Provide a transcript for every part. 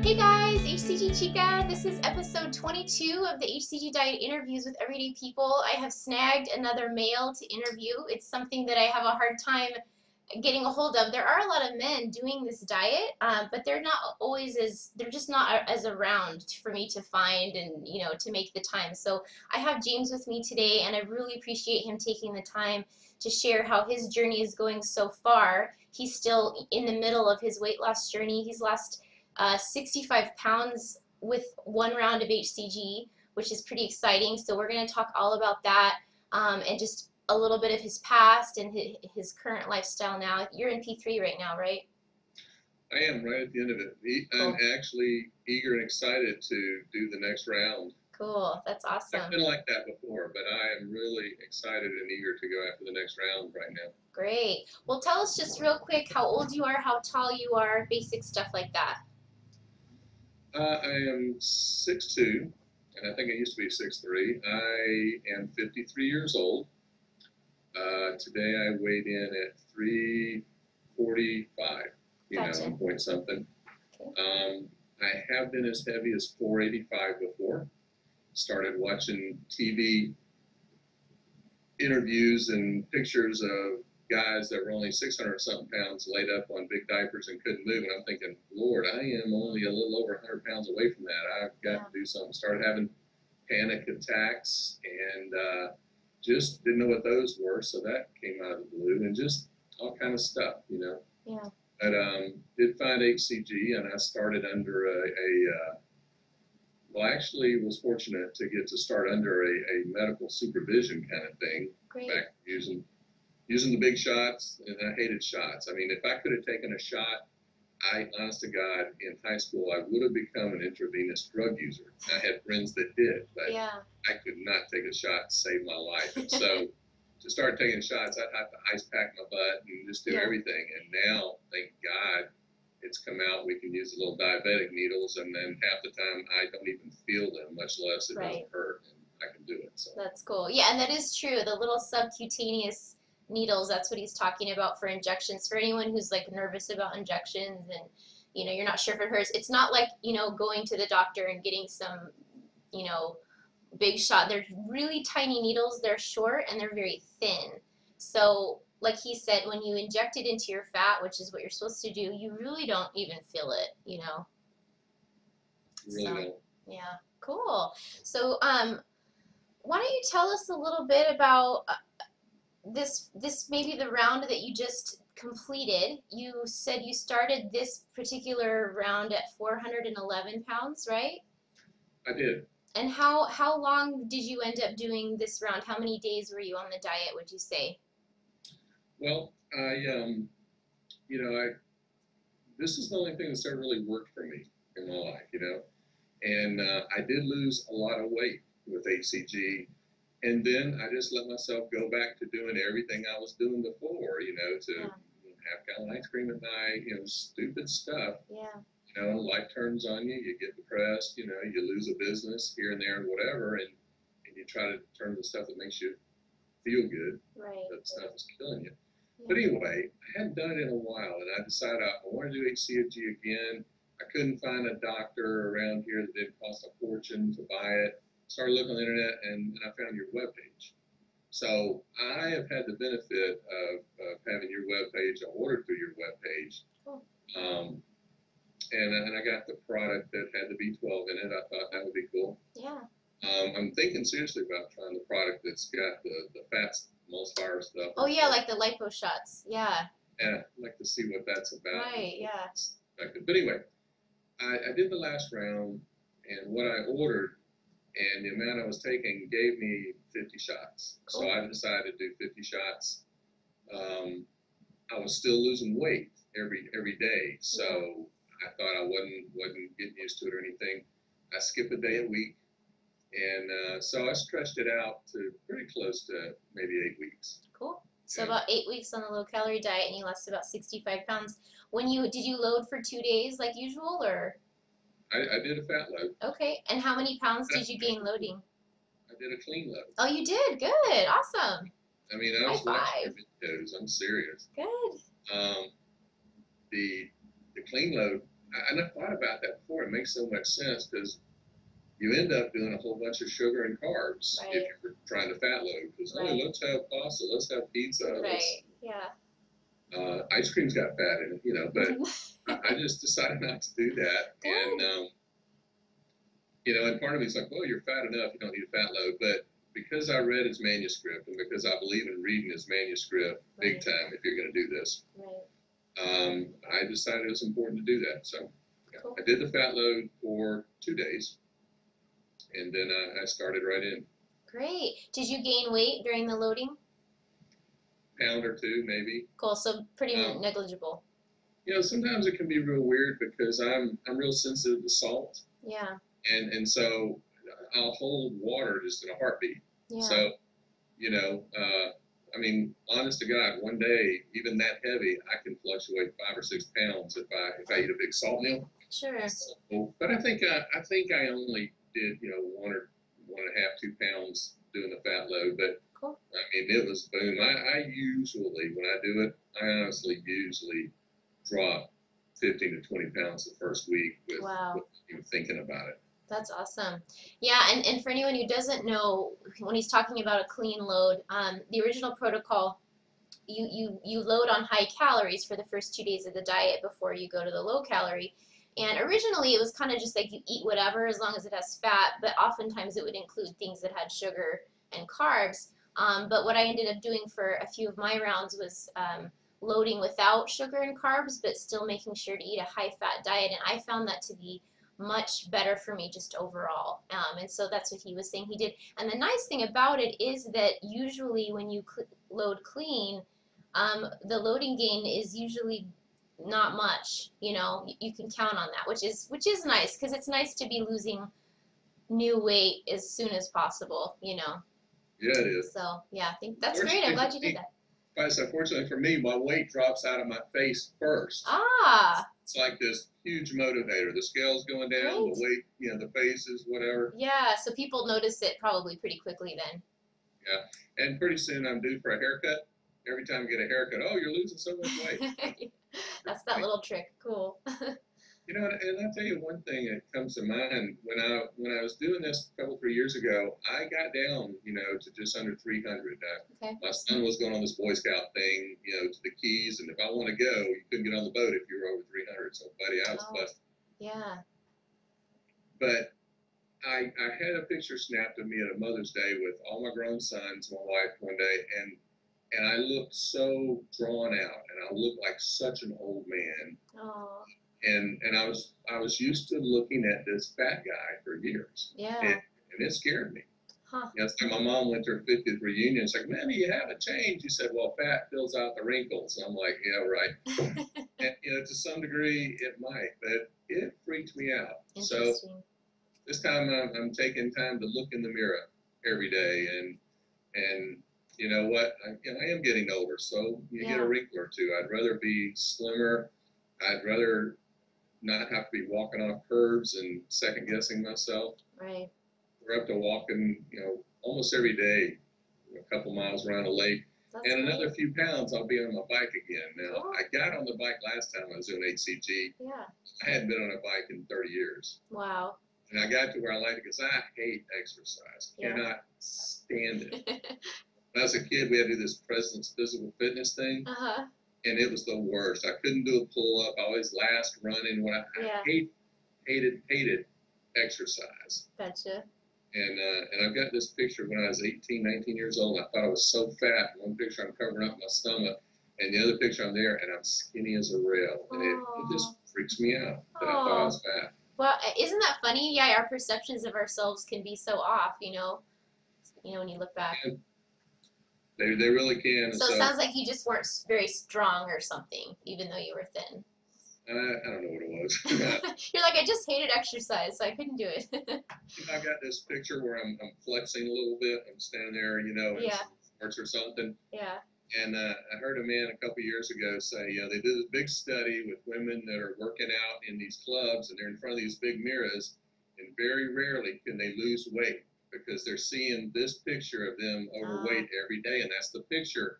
Hey guys, hCG Chica. This is episode 22 of the hCG Diet Interviews with Everyday People. I have snagged another male to interview. It's something that I have a hard time getting a hold of. There are a lot of men doing this diet, but they're just not as around for me to find and, to make the time. So I have James with me today, and I really appreciate him taking the time to share how his journey is going so far. He's still in the middle of his weight loss journey. He's lost 65 pounds with one round of hCG, which is pretty exciting. So we're going to talk all about that and just a little bit of his past and his current lifestyle now. You're in P3 right now, right? I am right at the end of it. Cool. I'm actually eager and excited to do the next round. Cool. That's awesome. I've been like that before, but I am really excited and eager to go after the next round right now. Great. Well, tell us just real quick how old you are, how tall you are, basic stuff like that. I am 6'2", and I think I used to be 6'3". I am 53 years old. Today I weighed in at 345, Gotcha. point something. Okay. I have been as heavy as 485 before. Started watching TV interviews and pictures of guys that were only 600-something pounds laid up on big diapers and couldn't move, and I'm thinking, Lord, I am only a little over 100 pounds away from that. I've got to do something. Started having panic attacks and just didn't know what those were, so that came out of the blue, and just all kind of stuff, Yeah. But did find hCG, and I started under well, actually was fortunate to get to start under a medical supervision kind of thing. Great. Back using the big shots, and I hated shots. I mean, if I could have taken a shot, honest to God, in high school, I would have become an intravenous drug user. I had friends that did, but Yeah. I could not take a shot to save my life. And so to start taking shots, I'd have to ice pack my butt and just do everything. And now, thank God, it's come out. We can use the little diabetic needles, and then half the time I don't even feel them, much less it doesn't hurt, and I can do it. So that's cool. Yeah, and that is true. The little subcutaneous needles, that's what he's talking about for injections. For anyone who's like nervous about injections and you're not sure if it hurts, it's not like going to the doctor and getting some big shot. They're really tiny needles. They're short and they're very thin. So like he said, when you inject it into your fat, which is what you're supposed to do, you really don't even feel it, really don't. Yeah, cool. So why don't you tell us a little bit about this maybe the round that you just completed. You said you started this particular round at 411 pounds, right? I did. And how long did you end up doing this round? How many days were you on the diet, would you say? Well, this is the only thing that's ever really worked for me in my life, and I did lose a lot of weight with hCG. And then I just let myself go back to doing everything I was doing before, to have kind of ice cream at night, stupid stuff. Yeah. Life turns on you, you get depressed, you lose a business here and there and whatever, and you try to turn to the stuff that makes you feel good. Right. But stuff is killing you. Yeah. But anyway, I hadn't done it in a while, and I decided I want to do hCG again. I couldn't find a doctor around here that didn't cost a fortune to buy it. Started looking on the internet, and I found your webpage. So I have had the benefit of having your webpage. I ordered through your webpage. Cool. And I got the product that had the B12 in it. I thought that would be cool. Yeah. I'm thinking seriously about trying the product that's got the fat emulsifier stuff. Oh, yeah, like the lipo shots. Yeah. Yeah, I'd like to see what that's about. Right, yeah. But anyway, I did the last round, and what I ordered and the amount I was taking gave me 50 shots. Cool. So I decided to do 50 shots. I was still losing weight every day, so I thought I wasn't getting used to it or anything. I skip a day a week, and so I stretched it out to pretty close to maybe 8 weeks. Cool. So about 8 weeks on the low-calorie diet, and you lost about 65 pounds. Did you load for 2 days like usual, or? I did a fat load. Okay. And how many pounds did you gain loading? I did a clean load. Oh, you did? Good. Awesome. I mean, I was watching your videos. I'm serious. Good. The clean load, And I thought about that before. It makes so much sense because you end up doing a whole bunch of sugar and carbs if Right. you're trying to fat load. Because, oh, Right. let's have pasta, let's have pizza, Right. Yeah. ice cream's got fat in it, you know, but I just decided not to do that. Good. And, you know, and part of me is like, well, you're fat enough, you don't need a fat load. But because I read his manuscript and because I believe in reading his manuscript big Right. time if you're going to do this, Right. I decided it was important to do that. So yeah, Cool. I did the fat load for 2 days, and then I started right in. Great. Did you gain weight during the loading? Pound or two, maybe. Cool. So pretty Um, negligible. you know, sometimes it can be real weird because I'm real sensitive to salt, Yeah. and so I'll hold water just in a heartbeat. Yeah. So you know, I mean, honest to God, one day even that heavy, I can fluctuate 5 or 6 pounds if I eat a big salt meal. Sure. So, but I think I only did, you know, 1.5, 2 pounds doing the fat load. But Cool. I mean, it was boom. I usually when I do it, I honestly usually drop 15 to 20 pounds the first week Wow. without even thinking about it. That's awesome. Yeah, and for anyone who doesn't know, when he's talking about a clean load, the original protocol, you load on high calories for the first 2 days of the diet before you go to the low calorie. And originally it was kind of just like you eat whatever as long as it has fat, but oftentimes it would include things that had sugar and carbs. But what I ended up doing for a few of my rounds was loading without sugar and carbs, but still making sure to eat a high fat diet. And I found that to be much better for me just overall. And so that's what he was saying he did. And the nice thing about it is that usually when you load clean, the loading gain is usually not much. You know, you can count on that, which is nice because it's nice to be losing new weight as soon as possible. You know. Yeah, it is. So yeah, I think that's great. I'm Fortunately glad for you did me, that. Unfortunately for me, my weight drops out of my face first. Ah, It's like this huge motivator. The scale's going down, the great. weight, you know, the face is whatever. Yeah, so people notice it probably pretty quickly then. Yeah. And pretty soon I'm due for a haircut. Every time I get a haircut, oh, you're losing so much weight. That's that little trick. Cool. You know, and I'll tell you one thing that comes to mind when I was doing this a couple 3 years ago, I got down, you know, to just under 300. Okay. My son was going on this Boy Scout thing, you know, to the Keys, and if I want to go, you couldn't get on the boat if you were over 300. So, buddy, I was busted. Yeah. But I had a picture snapped of me at a Mother's Day with all my grown sons, my wife one day, and I looked so drawn out, and I looked like such an old man. Oh. And I was used to looking at this fat guy for years. Yeah. And it scared me. Huh. You know, so my mom went to her 50th reunion. It's like, man, you haven't changed. She said, well, fat fills out the wrinkles. I'm like, yeah, right. And, you know, to some degree, it might, but it freaked me out. So this time I'm taking time to look in the mirror every day, and you know what, I am getting older, so you get a wrinkle or two. I'd rather be slimmer. I'd rather not have to be walking off curbs and second guessing myself. Right. We're up to walking, you know, almost every day, a couple miles around a lake. That's and great. Another few pounds, I'll be on my bike again. Now, Cool. I got on the bike last time I was doing hCG. Yeah. I hadn't been on a bike in 30 years. Wow. And I got to where I like it because I hate exercise. Cannot stand it. When I was a kid, we had to do this President's Physical Fitness thing. Uh-huh. And it was the worst. I couldn't do a pull-up. I always last running. I hated exercise. Gotcha. And I've got this picture when I was 18, 19 years old. I thought I was so fat. One picture I'm covering up my stomach, and the other picture I'm there, and I'm skinny as a rail. And it just freaks me out that I thought I was fat. Well, isn't that funny? Yeah, our perceptions of ourselves can be so off, you know, when you look back. And they really can. So it sounds like you just weren't very strong or something, even though you were thin. I don't know what it was. You're like, I just hated exercise, so I couldn't do it. I got this picture where I'm flexing a little bit. I'm standing there, you know, in shorts or something. Yeah. And I heard a man a couple years ago say, you know, they did a big study with women that are working out in these clubs, and they're in front of these big mirrors, and very rarely can they lose weight because they're seeing this picture of them overweight every day, and that's the picture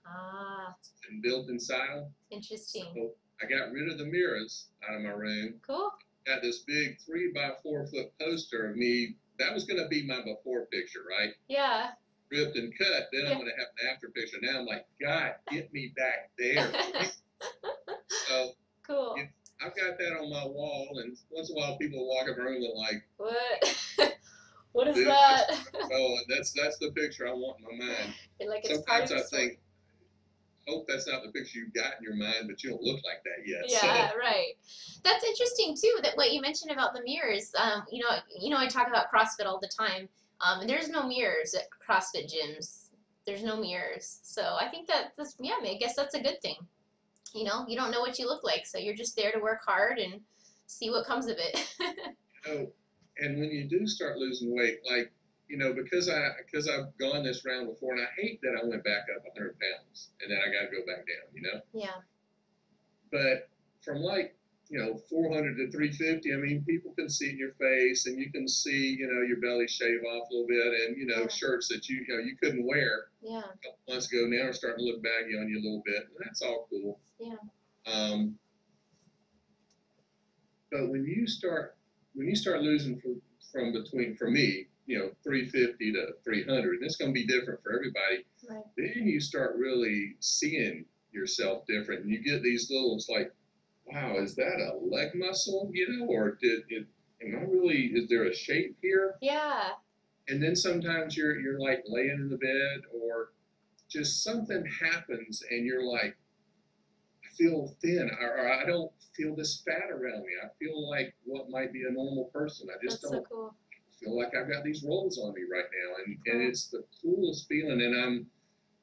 and built inside them. Interesting. So I got rid of the mirrors out of my room. Cool. got this big 3 by 4 foot poster of me. That was going to be my before picture, right? Yeah. Ripped and cut. Then I'm going to have an after picture. Now I'm like, God, get me back there. So Cool. I've got that on my wall, and once in a while people walk in the room and like, what? What is dude, that? oh, that's the picture I want in my mind. Like it's Sometimes part of I the story. think, hope that's not the picture you've got in your mind, but you don't look like that yet. Yeah, So. right. That's interesting too. That what you mentioned about the mirrors. I talk about CrossFit all the time. And there's no mirrors at CrossFit gyms. There's no mirrors. So I think I guess that's a good thing. You don't know what you look like, so you're just there to work hard and see what comes of it. And when you do start losing weight, like, because I've gone this round before, and I hate that I went back up 100 pounds and then I got to go back down. Yeah. But from 400 to 350, I mean, people can see in your face, and you can see, your belly shave off a little bit, and Yeah. shirts that you couldn't wear Yeah. a couple months ago now are starting to look baggy on you a little bit, and that's all cool. Yeah. But when you start losing from between, for me, 350 to 300, it's going to be different for everybody. Right. Then you start really seeing yourself different, and you get these little, it's like, wow, is that a leg muscle, or am I really, is there a shape here? Yeah. And then sometimes you're like laying in the bed, or just something happens and you're like, I feel thin, or I don't feel this fat around me. I feel like what might be a normal person. I just That's don't so cool. feel like I've got these rolls on me right now. And Cool. and it's the coolest feeling, and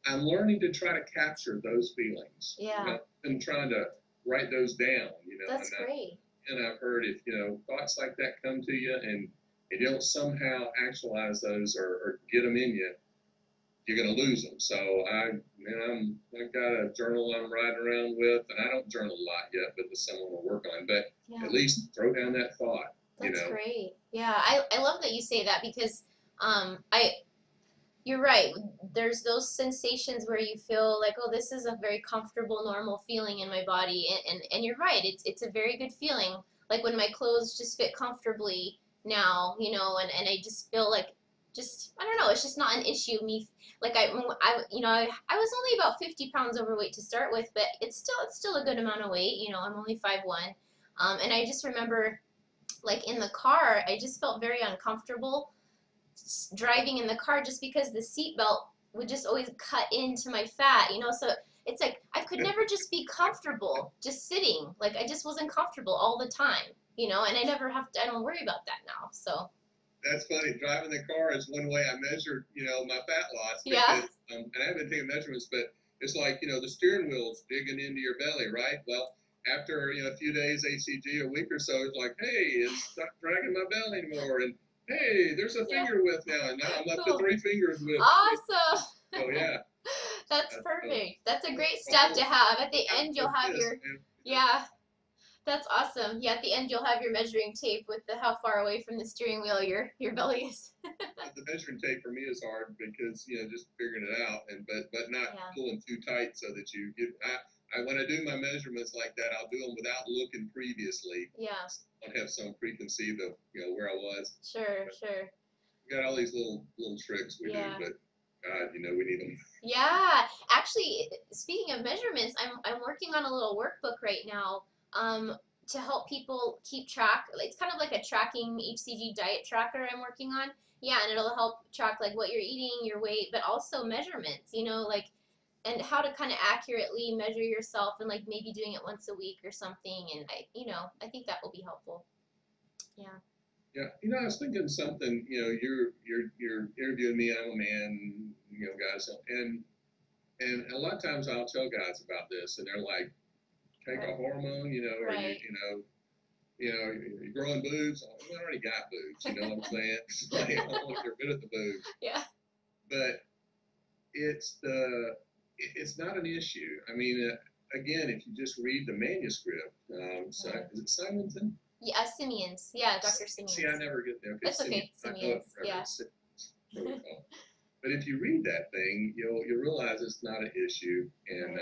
I'm learning to try to capture those feelings. Yeah. And trying to write those down. That's great. And I've heard, if thoughts like that come to you, and you don't somehow actualize those, or get them in you, you're going to lose them. So I've got a journal I'm riding around with, and I don't journal a lot yet, but there's someone to work on. But Yeah. at least throw down that thought. That's great. Yeah, I love that you say that, because you're right. There's those sensations where you feel like, oh, this is a very comfortable, normal feeling in my body, and you're right. It's a very good feeling. Like when my clothes just fit comfortably now, and I just feel like, I don't know. It's just not an issue. Like I was only about 50 pounds overweight to start with, but it's still a good amount of weight. I'm only 5'1", and I just remember, like in the car, I just felt very uncomfortable driving in the car, just because the seatbelt would just always cut into my fat, so it's like I could never just be comfortable just sitting. Like I just wasn't comfortable all the time, and I don't worry about that now. So that's funny. Driving the car is one way I measured, my fat loss. Yeah. Because, and I haven't taken measurements, but it's like, the steering wheel's digging into your belly, right? Well, after a few days hCG, a week or so, it's like, hey, it's not dragging my belly anymore, and hey, there's a finger width now, and now I'm up to 3 fingers width. Awesome. Oh yeah. That's perfect. That's a great step to have. At the end, you'll have yeah. That's awesome. Yeah, at the end you'll have your measuring tape with how far away from the steering wheel your belly is. The measuring tape for me is hard, because just figuring it out, but not pulling too tight so that you get. When I do my measurements like that, I'll do them without looking previously. Yeah. I don't have some preconceived of where I was. Sure. We got all these little tricks we do, but God, we need them. Yeah, actually, speaking of measurements, I'm working on a little workbook right now, to help people keep track. It's kind of like a tracking hCG diet tracker I'm working on. Yeah, and it'll help track like what you're eating, your weight, but also measurements. Like, and how to kind of accurately measure yourself, and like maybe doing it once a week or something. And I think that will be helpful. Yeah. Yeah, I was thinking something. You're interviewing me. I'm a man. Guys, and a lot of times I'll tell guys about this, and they're like, take a hormone, or Right. you're growing boobs. I already got boobs. You know what I'm saying? Like, I want to get rid of the boobs. Yeah. But it's not an issue. I mean, again, if you just read the manuscript, is it Simonton? Yeah, Simeon's. Yeah, Dr. Simeon's. See, I never get there. That's okay. Simeon's. Yeah. But if you read that thing, you'll realize it's not an issue. And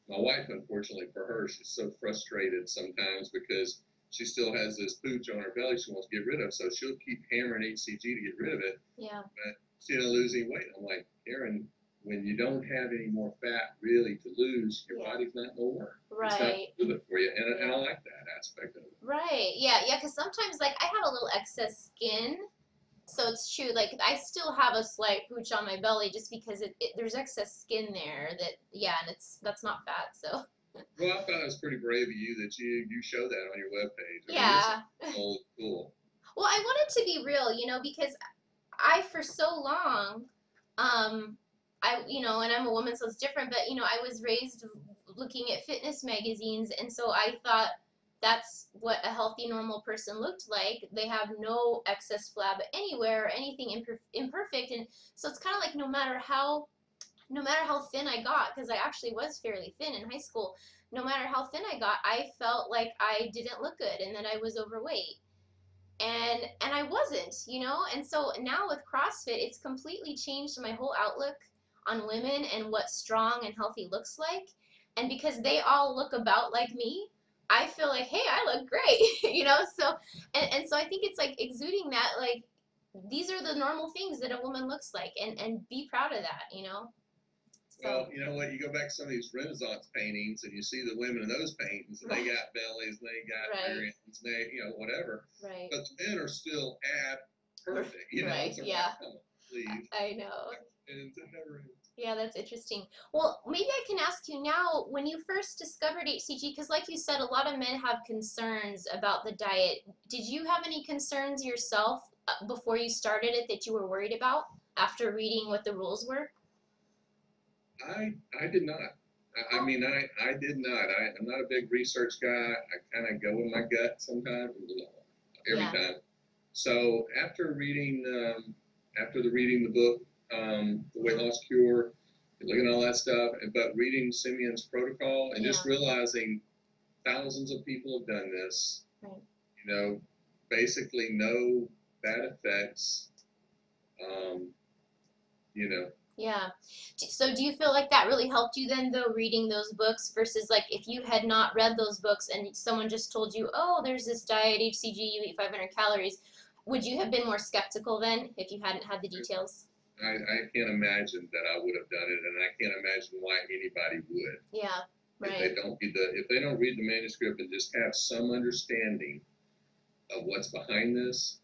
my wife, unfortunately for her, she's so frustrated sometimes because she still has this pooch on her belly she wants to get rid of, so she'll keep hammering hCG to get rid of it. Yeah. But she didn't lose any weight. I'm like, Karen, when you don't have any more fat really to lose, your body's not going to work. It's not Right. going to do it for you, and I like that aspect of it. Right. Yeah. Yeah. Because sometimes, like, I have a little excess skin, so it's true. Like, I still have a slight pooch on my belly just because there's excess skin there. That, yeah, and that's not fat. So. Well, I thought it was pretty brave of you that you show that on your webpage. I mean, Yeah. it's old school. Well, I wanted to be real, because I, for so long, and I'm a woman, so it's different, but, I was raised looking at fitness magazines, and so I thought that's what a healthy, normal person looked like. They have no excess flab anywhere or anything imperfect, and so it's kind of like no matter how thin I got, because I actually was fairly thin in high school, no matter how thin I got, I felt like I didn't look good and that I was overweight. And I wasn't, and so now with CrossFit, it's completely changed my whole outlook on women and what strong and healthy looks like. And because they all look about like me, I feel like, hey, I look great, so and so I think it's like exuding that, like, these are the normal things that a woman looks like, and be proud of that. So Well, you know what? You go back to some of these Renaissance paintings, and you see the women in those paintings, and they got bellies, and they got areas, and they, whatever. Right. But the men are still perfect. Right. So Yeah. come on, please. I know. And it never ends. Yeah, that's interesting. Well, maybe I can ask you now, when you first discovered hCG, because like you said, a lot of men have concerns about the diet. Did you have any concerns yourself before you started it that you were worried about after reading what the rules were? I did not. I mean, I did not. I'm not a big research guy. I kind of go with my gut sometimes, every time. So after reading the book, The Weight Loss Cure, looking at all that stuff, but reading Simeon's protocol and just realizing thousands of people have done this, right. Basically no bad effects, um, you know. Yeah. So do you feel like that really helped you then, though, reading those books versus like if you had not read those books and someone just told you, oh, there's this diet, hCG, you eat 500 calories, would you have been more skeptical then if you hadn't had the details? I can't imagine that I would have done it, and I can't imagine why anybody would. Yeah, right. If they don't read the manuscript and just have some understanding of what's behind this,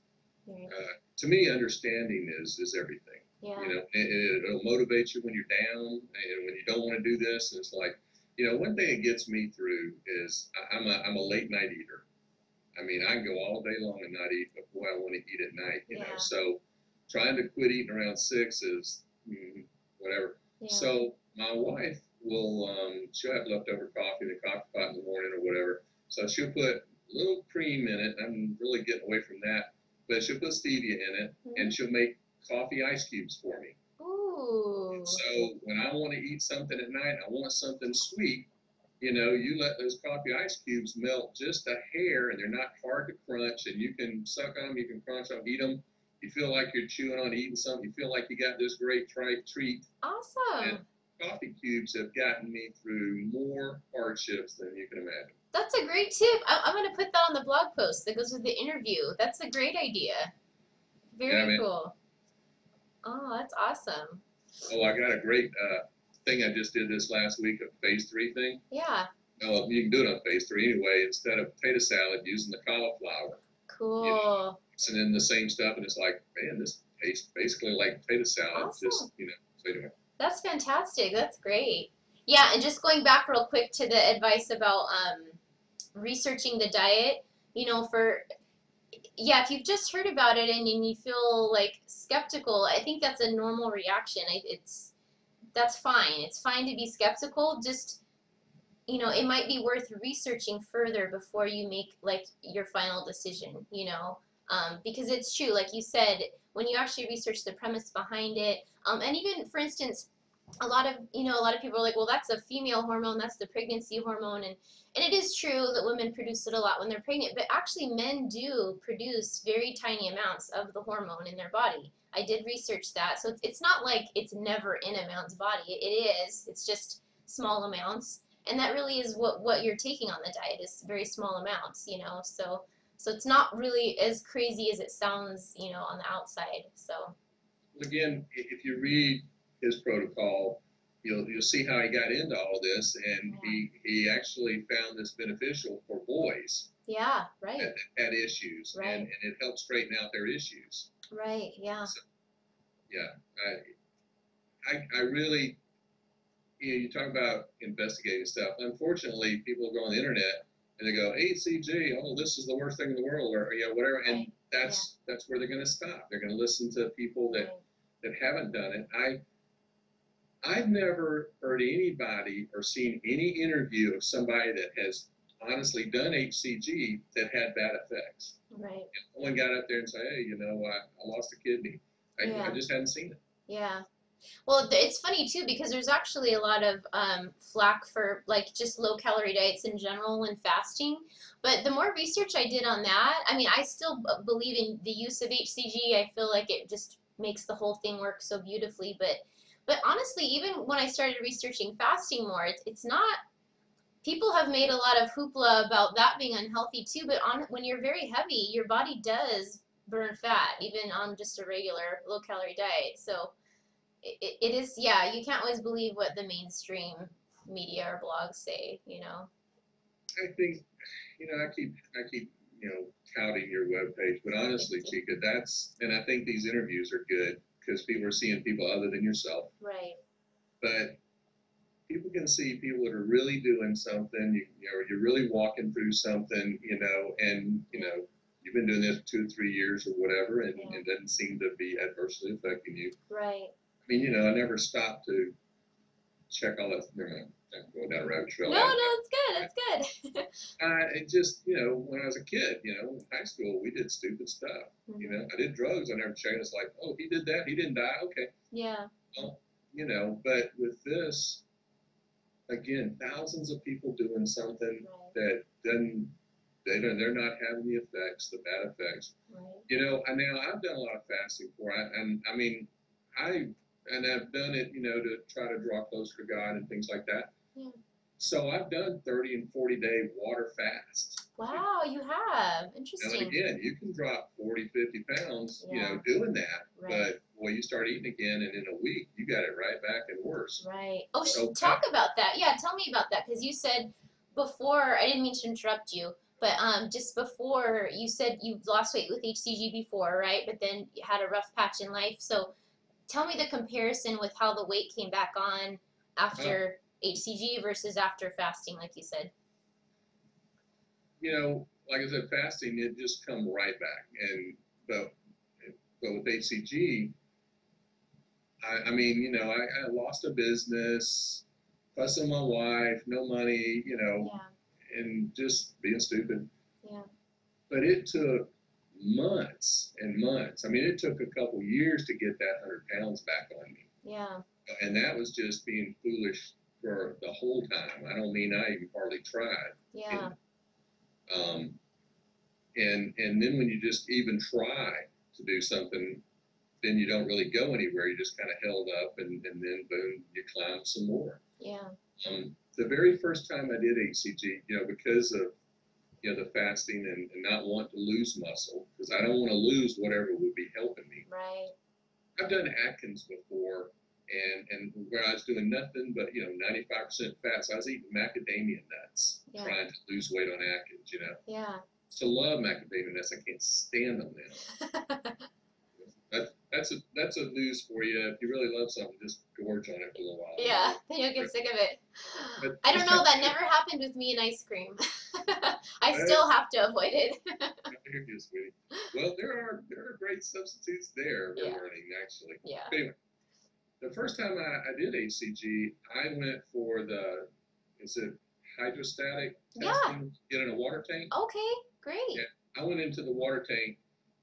to me, understanding is everything. Yeah. It'll motivate you when you're down and when you don't want to do this. And it's like, one thing that gets me through is I'm a late night eater. I mean, I can go all day long and not eat, but boy, I want to eat at night, So trying to quit eating around 6 is whatever. Yeah. So my wife will, she'll have leftover coffee in the coffee pot in the morning or whatever. So she'll put a little cream in it. I'm really getting away from that. But she'll put stevia in it, and she'll make coffee ice cubes for me. Ooh. And so when I want to eat something at night, I want something sweet, you let those coffee ice cubes melt just a hair, and they're not hard to crunch, and you can suck on them, you can crunch them, eat them. You feel like you're chewing on eating something. You feel like you got this great treat. Awesome. And coffee cubes have gotten me through more hardships than you can imagine. That's a great tip. I'm going to put that on the blog post that goes with the interview. That's a great idea. Very cool. Oh, that's awesome. Oh, I got a great thing I just did this last week, a phase 3 thing. Yeah. Oh, you can do it on phase 3 anyway. Instead of potato salad, using the cauliflower. Cool. Mixing in the same stuff, and it's like, man, this tastes basically like potato salad. Awesome. Just, so anyway. That's fantastic. That's great. Yeah, and just going back real quick to the advice about researching the diet, if you've just heard about it and you feel like skeptical, I think that's a normal reaction. That's fine. It's fine to be skeptical. Just, it might be worth researching further before you make like your final decision, because it's true, like you said, when you actually research the premise behind it, and even, for instance, a lot of people are like, well, that's a female hormone, that's the pregnancy hormone, and it is true that women produce it a lot when they're pregnant, but actually men do produce very tiny amounts of the hormone in their body. I did research that, so it's not like it's never in a man's body. It is. It's just small amounts. and that really is what you're taking on the diet is very small amounts, you know. So it's not really as crazy as it sounds, you know, on the outside. So again, if you read his protocol, you'll see how he got into all this, and he actually found this beneficial for boys. Yeah, right. That had issues, right. and it helped straighten out their issues. Right. Yeah. So, yeah, I really, you talk about investigating stuff. Unfortunately, people go on the internet and they go hCG, oh, this is the worst thing in the world, or whatever, and that's where they're going to stop. They're going to listen to people that haven't done it. I've never heard anybody or seen any interview of somebody that has honestly done hCG that had bad effects. Right. And no one got up there and said, hey, I lost a kidney. I just hadn't seen it. Yeah. Well, it's funny too because there's actually a lot of flack for like just low calorie diets in general and fasting. But the more research I did on that, I mean, I still believe in the use of hCG. I feel like it just makes the whole thing work so beautifully. But honestly, even when I started researching fasting more, it's not. People have made a lot of hoopla about that being unhealthy too. But when you're very heavy, your body does burn fat, even on just a regular low calorie diet. So it is, yeah, you can't always believe what the mainstream media or blogs say, you know. I think, I keep touting your webpage, but honestly, Chica, and I think these interviews are good because people are seeing people other than yourself. Right. But people can see people that are really doing something, you're really walking through something, and, you've been doing this 2 or 3 years or whatever, and it doesn't seem to be adversely affecting you. Right. I mean, I never stopped to check all that. I'm going down a rabbit trail. No, it's good. It's good. It just, when I was a kid, in high school, we did stupid stuff. I did drugs. I never checked. It's like, oh, he did that. He didn't die. Okay. Yeah. Well, but with this, again, thousands of people doing something that doesn't, they're not having the effects, the bad effects. Right. Now I've done a lot of fasting before, and I mean, I've done it, to try to draw closer to God and things like that. Yeah. So I've done 30 and 40-day water fasts. Wow, you have. Interesting. And again, you can drop 40, 50 pounds, doing that. Right. But when you start eating again, and in a week, you got it right back and worse. Right. Oh, talk about that. Yeah, tell me about that because you said before. I didn't mean to interrupt you, but just before you said you lost weight with hCG before, right? But then you had a rough patch in life. So tell me the comparison with how the weight came back on after hCG versus after fasting, like you said. Like I said, fasting, it just come right back. But with hCG, I mean, I lost a business, fussing my wife, no money, and just being stupid. Yeah. But it took months and months. I mean, it took a couple years to get that 100 pounds back on me. Yeah. And that was just being foolish for the whole time. I don't mean I even hardly tried. Yeah. And then when you just even try to do something, then you don't really go anywhere. You just kind of held up, and then boom, you climb some more. Yeah. The very first time I did hCG, because of the fasting and not want to lose muscle, because I don't want to lose whatever would be helping me. Right. I've done Atkins before, and where I was doing nothing but 95% fat. So I was eating macadamia nuts, trying to lose weight on Atkins. Yeah. So love macadamia nuts. I can't stand them now. That's a news for you. If you really love something, just gorge on it for a little while. Yeah, then you'll get sick of it. I don't know. That never happened with me in ice cream. I still have to avoid it. Here you, sweetie. Well, there are great substitutes there. We're learning actually. Yeah. Anyway, the first time I did hCG, I went for is it hydrostatic testing? Get in a water tank. Okay, great. Yeah, I went into the water tank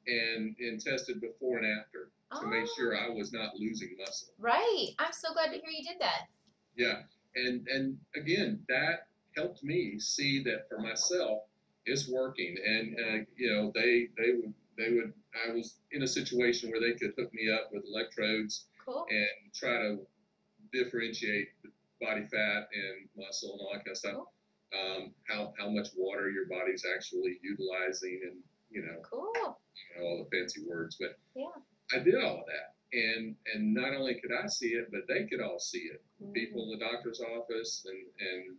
and tested before and after to make sure I was not losing muscle. Right. I'm so glad to hear you did that. Yeah, and again, that helped me see that for myself, it's working. And they would. I was in a situation where they could hook me up with electrodes and try to differentiate the body fat and muscle and all that kind of stuff. Cool. How much water your body's actually utilizing, and Cool. all the fancy words. But Yeah. I did all of that, and not only could I see it, but they could all see it. People in the doctor's office and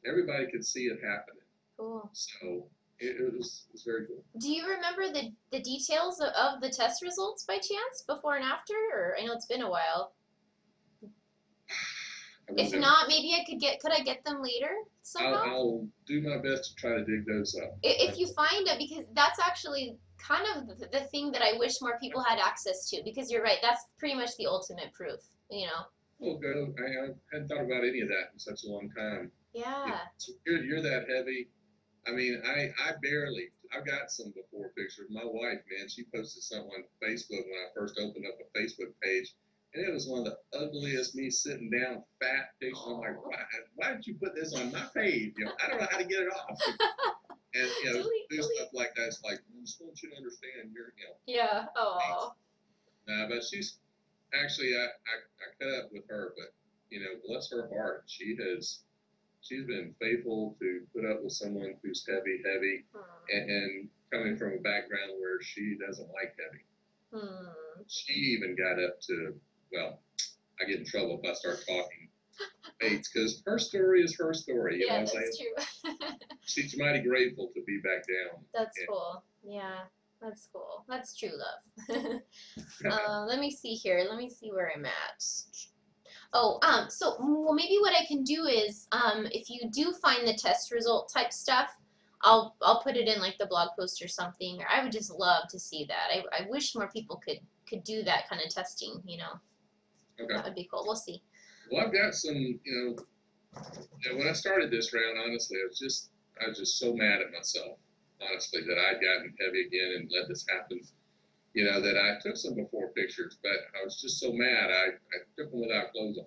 everybody could see it happening. Cool. So it was very cool. Do you remember the details of the test results by chance, before and after? Or I know it's been a while. If not, maybe could I get them later somehow? I'll do my best to try to dig those up. If you find it, because that's actually kind of the thing that I wish more people had access to, because you're right, that's pretty much the ultimate proof, Oh, good. I hadn't thought about any of that in such a long time. Yeah. You're that heavy. I mean, I've got some before pictures. My wife, man, she posted something on Facebook when I first opened up a Facebook page, and it was one of the ugliest me sitting down fat pictures. I'm like, why did you put this on my page? I don't know how to get it off. And do stuff like that. It's like, I just want you to understand you're, Yeah. Oh. Nah, but she's actually I cut up with her, but bless her heart, she's been faithful to put up with someone who's heavy, and coming from a background where she doesn't like heavy. She even got up to, well, I get in trouble if I start talking weights, because her story is her story. Yeah, that's true. She's mighty grateful to be back down. That's cool. Yeah, that's cool. That's true love. Let me see here. Let me see where I'm at. Oh, so well, maybe what I can do is, if you do find the test result type stuff, I'll put it in like the blog post or something. Or I would just love to see that. I wish more people could do that kind of testing. Okay. That would be cool. We'll see. Well, I've got some. When I started this round, honestly, I was just so mad at myself, honestly, that I'd gotten heavy again and let this happen. That I took some before pictures, but I was just so mad. I took them without clothes on.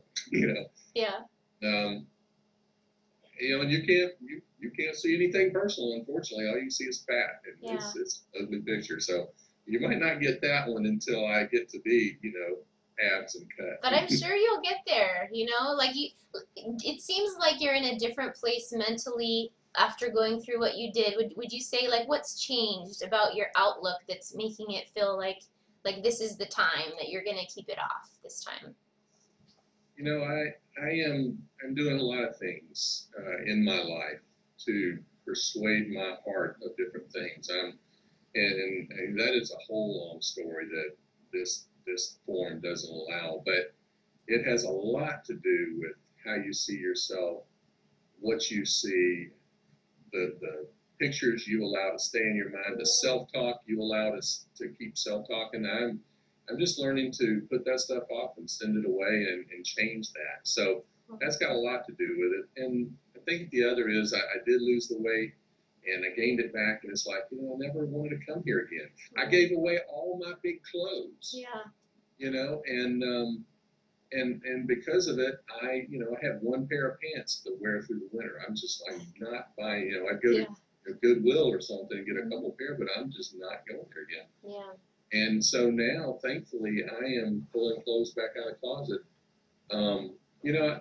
Yeah. And you can't see anything personal. Unfortunately, all you see is fat, and it's an ugly picture. So you might not get that one until I get to be, abs and cut. But I'm sure you'll get there. It seems like you're in a different place mentally after going through what you did. Would you say, like, what's changed about your outlook that's making it feel like this is the time that you're gonna keep it off this time? I'm doing a lot of things in my life to persuade my heart of different things. And that is a whole long story that this form doesn't allow, but it has a lot to do with how you see yourself, what you see, the pictures you allow to stay in your mind, the self-talk you allow to keep self-talking. I'm just learning to put that stuff off and send it away and change that. So that's got a lot to do with it. And I think the other is I did lose the weight, and I gained it back, and it's like, I never wanted to come here again. I gave away all my big clothes. Yeah. And because of it, I have one pair of pants to wear through the winter. I'm just like not buying, I'd go to Goodwill or something and get a couple pair, but I'm just not going there again. Yeah. And so now, thankfully, I am pulling clothes back out of the closet.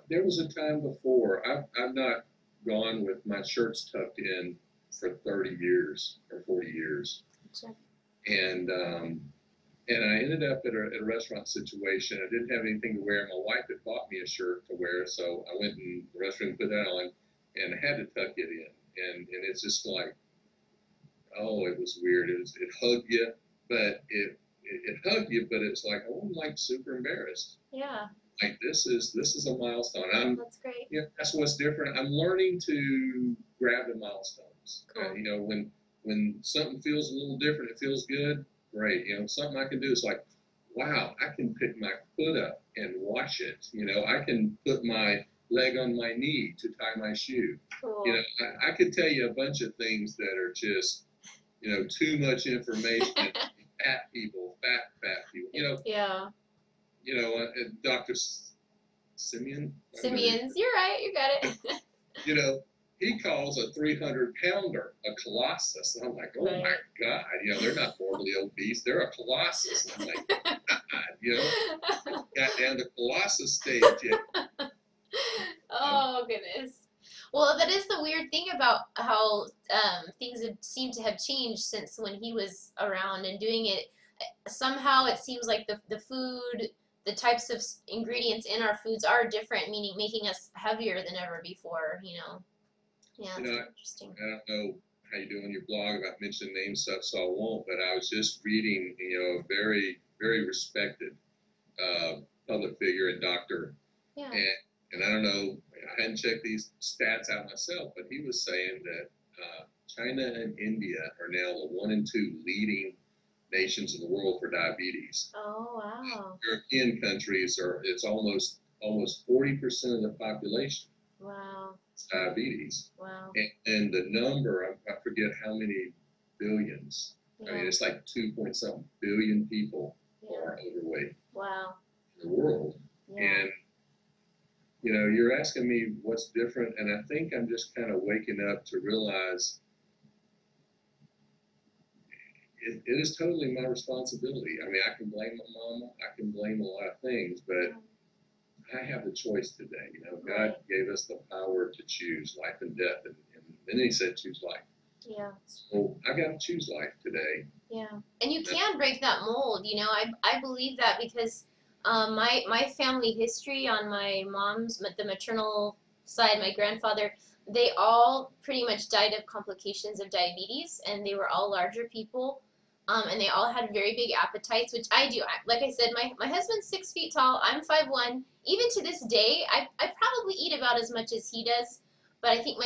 There was a time before, I've not gone with my shirts tucked in for 30 years or 40 years. Sure. And I ended up at a restaurant situation. I didn't have anything to wear. My wife had bought me a shirt to wear, so I went in the restroom, put that on, and I had to tuck it in. And it's just like, oh, it was weird. It hugged you, but it hugged you, but it's like, oh, I'm like super embarrassed. Yeah. Like this is a milestone. That's great. Yeah, that's what's different. I'm learning to grab the milestones. Cool. When something feels a little different, it feels good. Great. Something I can do is like, wow, I can pick my foot up and wash it. I can put my leg on my knee to tie my shoe. Cool. I could tell you a bunch of things that are just, too much information. Fat people. Yeah. Dr. Simeon. Simians, you're right. You got it. He calls a 300-pounder a colossus. And I'm like, oh my God, they're not morbidly obese. They're a colossus. And I'm like, God, got down to colossus stage yet. Oh goodness. Well, that is the weird thing about how things have, seem to have changed since when he was around and doing it. Somehow it seems like the food, the types of ingredients in our foods are different, meaning making us heavier than ever before, you know. Yeah, You it's know, interesting. I don't know how you do on your blog about mentioning name stuff, so I won't. But I was just reading, a very, very respected public figure and doctor, Yeah. and I don't know, I hadn't checked these stats out myself, but he was saying that China and India are now the 1 and 2 leading nations in the world for diabetes. Oh wow. European countries it's almost 40% of the population Wow. is diabetes, Wow. and the number I forget how many billions. I mean, Yeah. it's like 2 point something billion people Yeah. are overweight Wow. in the world, Yeah. and you're asking me what's different, and I think I'm just kind of waking up to realize it is totally my responsibility. I mean, I can blame my mama, I can blame a lot of things, but I have the choice today. God Right. gave us the power to choose life and death, and then He said choose life. Yeah. So I got to choose life today. Yeah. And you can break that mold, you know. I believe that because my family history on my mom's, the maternal side, my grandfather, they all pretty much died of complications of diabetes, and they were all larger people. And they all had very big appetites, which I do. Like I said, my husband's 6 feet tall. I'm 5'1". Even to this day, I probably eat about as much as he does. But I think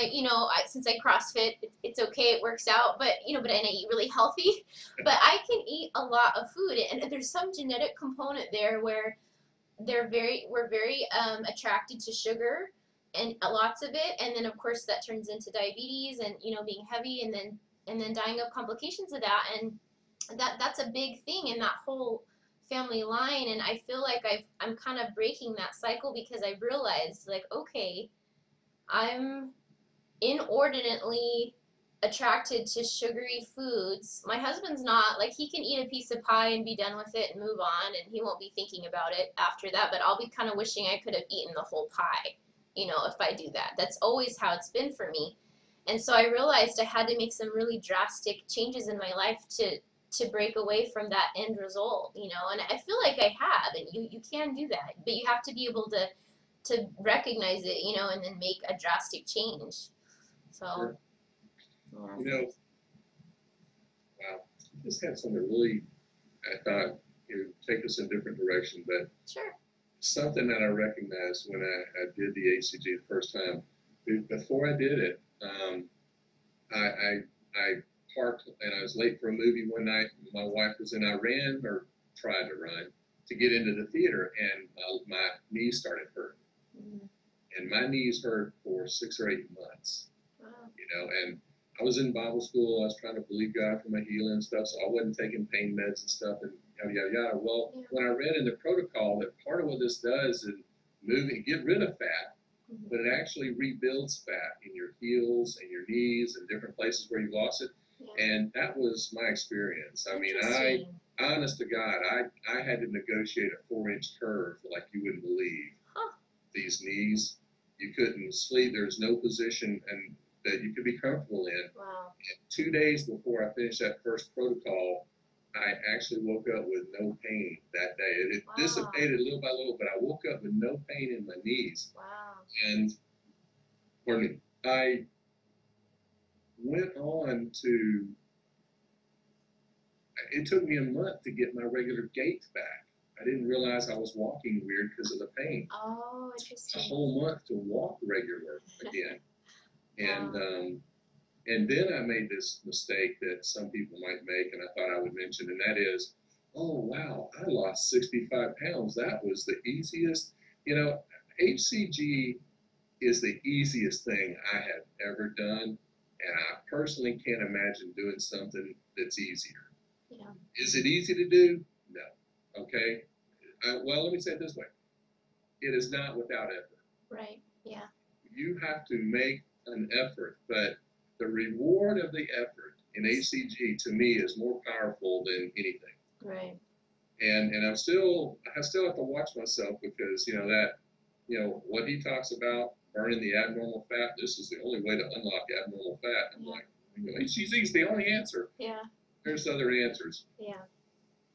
since I CrossFit, it's okay. It works out. But and I eat really healthy. But I can eat a lot of food, and there's some genetic component there where we're very attracted to sugar and lots of it, and then of course that turns into diabetes and being heavy, and then dying of complications of that, and that's a big thing in that whole family line. And I feel like I'm kind of breaking that cycle because I realized, like, okay, I'm inordinately attracted to sugary foods. My husband's not. Like, he can eat a piece of pie and be done with it and move on, and he won't be thinking about it after that. But I'll be kind of wishing I could have eaten the whole pie, if I do that. That's always how it's been for me. And so I realized I had to make some really drastic changes in my life to break away from that end result, and I feel like I have, and you can do that, but you have to be able to recognize it, and then make a drastic change. So, Sure. yeah. Wow, just had something really, I thought, take us in a different direction, but Sure. something that I recognized when I did the hCG the first time. Before I did it, I parked and I was late for a movie one night. My wife was in Iran, or tried to run to get into the theater, and my knees started hurting. Mm-hmm. And my knees hurt for 6 or 8 months. Wow. And I was in Bible school. I was trying to believe God for my healing and stuff, so I wasn't taking pain meds and stuff, and yada yada yada. Well, Yeah. when I read in the protocol that part of what this does is get rid of fat, Mm-hmm. but it actually rebuilds fat in your heels and your knees and different places where you lost it. Yeah. And that was my experience. I mean, honest to God, I had to negotiate a 4-inch curve like you wouldn't believe. Huh. These knees, you couldn't sleep. There's no position and that you could be comfortable in. Wow. And 2 days before I finished that first protocol, I actually woke up with no pain that day. It Wow. dissipated little by little, but I woke up with no pain in my knees. Wow. And pardon me, I went on to, it took me a month to get my regular gait back. I didn't realize I was walking weird because of the pain. Oh, It's interesting. a whole month to walk regular again. Wow. And then I made this mistake that some people might make, and I thought I would mention, and that is, oh, wow, I lost 65 pounds. That was the easiest. hCG is the easiest thing I have ever done, and I personally can't imagine doing something that's easier. Yeah. Is it easy to do? No. Okay? Well, let me say it this way. It is not without effort. Right. Yeah. You have to make an effort, but the reward of the effort in hCG to me is more powerful than anything. Right. And I still have to watch myself because what he talks about burning the abnormal fat. This is the only way to unlock abnormal fat. I'm like, hCG is the only answer. Yeah. There's other answers. Yeah.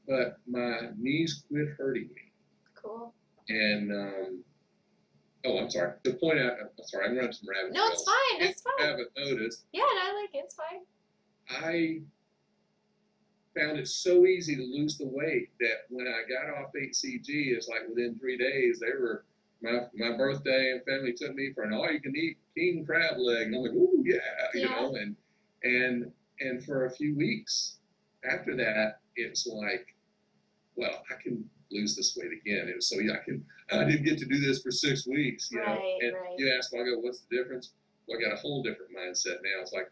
But my knees quit hurting me. Cool. And oh, I'm sorry. The point out, I'm sorry, I'm running some rabbit No, it's fine. It's fine. If you haven't noticed. Yeah, and I like it. It's fine. I found it so easy to lose the weight that when I got off hCG, it's like within 3 days, they were my birthday and family took me for an all-you-can-eat king crab leg, and I'm like, ooh, yeah, you know, and for a few weeks after that, it's like, well, I can lose this weight again. And so yeah, I didn't get to do this for 6 weeks, you know. And you ask, well, I go, what's the difference? Well, I got a whole different mindset now. It's like,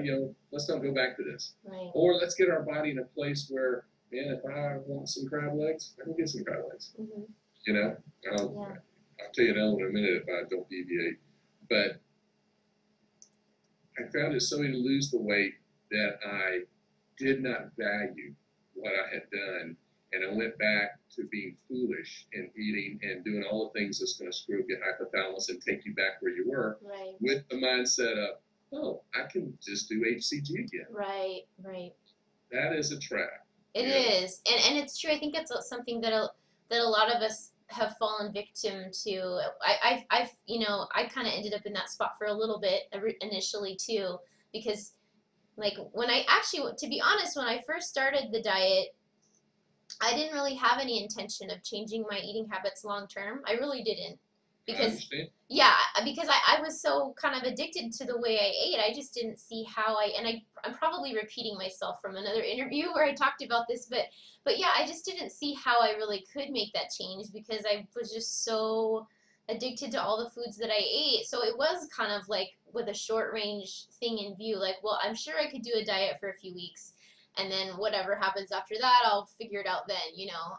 you know, let's don't go back to this. Or let's get our body in a place where, man, if I want some crab legs, I can get some crab legs. You know, I'll tell you another one in a minute if I don't deviate. But I found it so easy to lose the weight that I did not value what I had done. And I went back to being foolish and eating and doing all the things that's going to screw up your hypothalamus and take you back where you were with the mindset of, oh, I can just do hCG again. Right. That is a trap. It is. And it's true. I think it's something that a lot of us have fallen victim to. I've you know, I kind of ended up in that spot for a little bit initially too, because like when I actually, to be honest, when I first started the diet, I didn't really have any intention of changing my eating habits long term. I really didn't. Because because I was so kind of addicted to the way I ate. I just didn't see how I'm probably repeating myself from another interview where I talked about this, but yeah, I just didn't see how I really could make that change because I was just so addicted to all the foods that I ate. So it was kind of like with a short range thing in view, like, well, I'm sure I could do a diet for a few weeks and then whatever happens after that, I'll figure it out then, you know.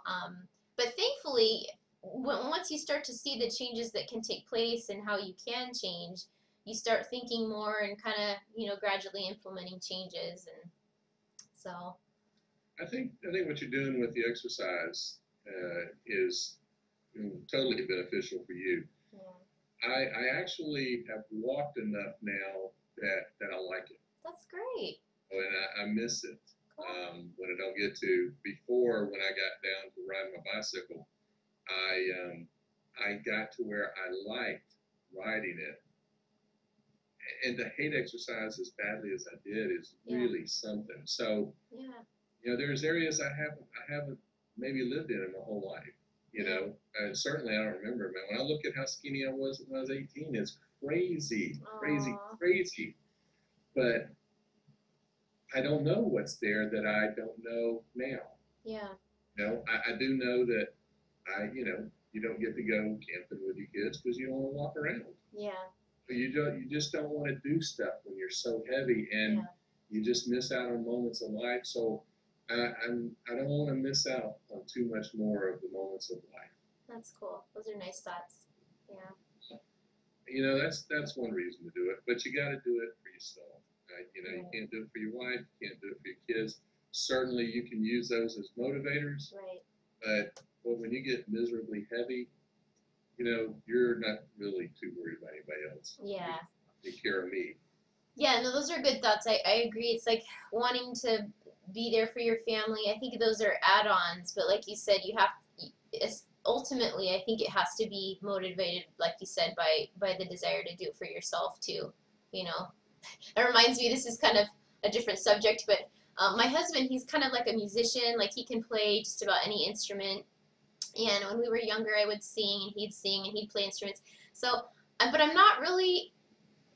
But thankfully, once you start to see the changes that can take place and how you can change, you start thinking more and kind of, you know, gradually implementing changes. And so I think what you're doing with the exercise is totally beneficial for you. I actually have walked enough now that I like it. That's great. And I miss it. When I don't get to. Before, when I got down to riding my bicycle, I got to where I liked riding it, and to hate exercise as badly as I did is really something. So you know, there's areas I haven't maybe lived in my whole life. You know, and certainly I don't remember. Man, when I look at how skinny I was when I was 18, it's crazy. But I don't know what's there that I don't know now. You know, I do know that you know, you don't get to go camping with your kids because you don't want to walk around. You just don't want to do stuff when you're so heavy, and you just miss out on moments of life. So I don't want to miss out on too much more of the moments of life. That's cool. Those are nice thoughts. You know, that's one reason to do it, but you got to do it for yourself. You know, you can't do it for your wife, you can't do it for your kids. Certainly, you can use those as motivators. But when you get miserably heavy, you know, you're not really too worried about anybody else. Take care of me. No, those are good thoughts. I agree. It's like wanting to be there for your family. I think those are add-ons, but like you said, you have ultimately, I think it has to be motivated, like you said, by the desire to do it for yourself too. You know, it reminds me. This is kind of a different subject, but my husband, he's kind of like a musician. Like he can play just about any instrument. And when we were younger, I would sing, and he'd play instruments. So, but I'm not really.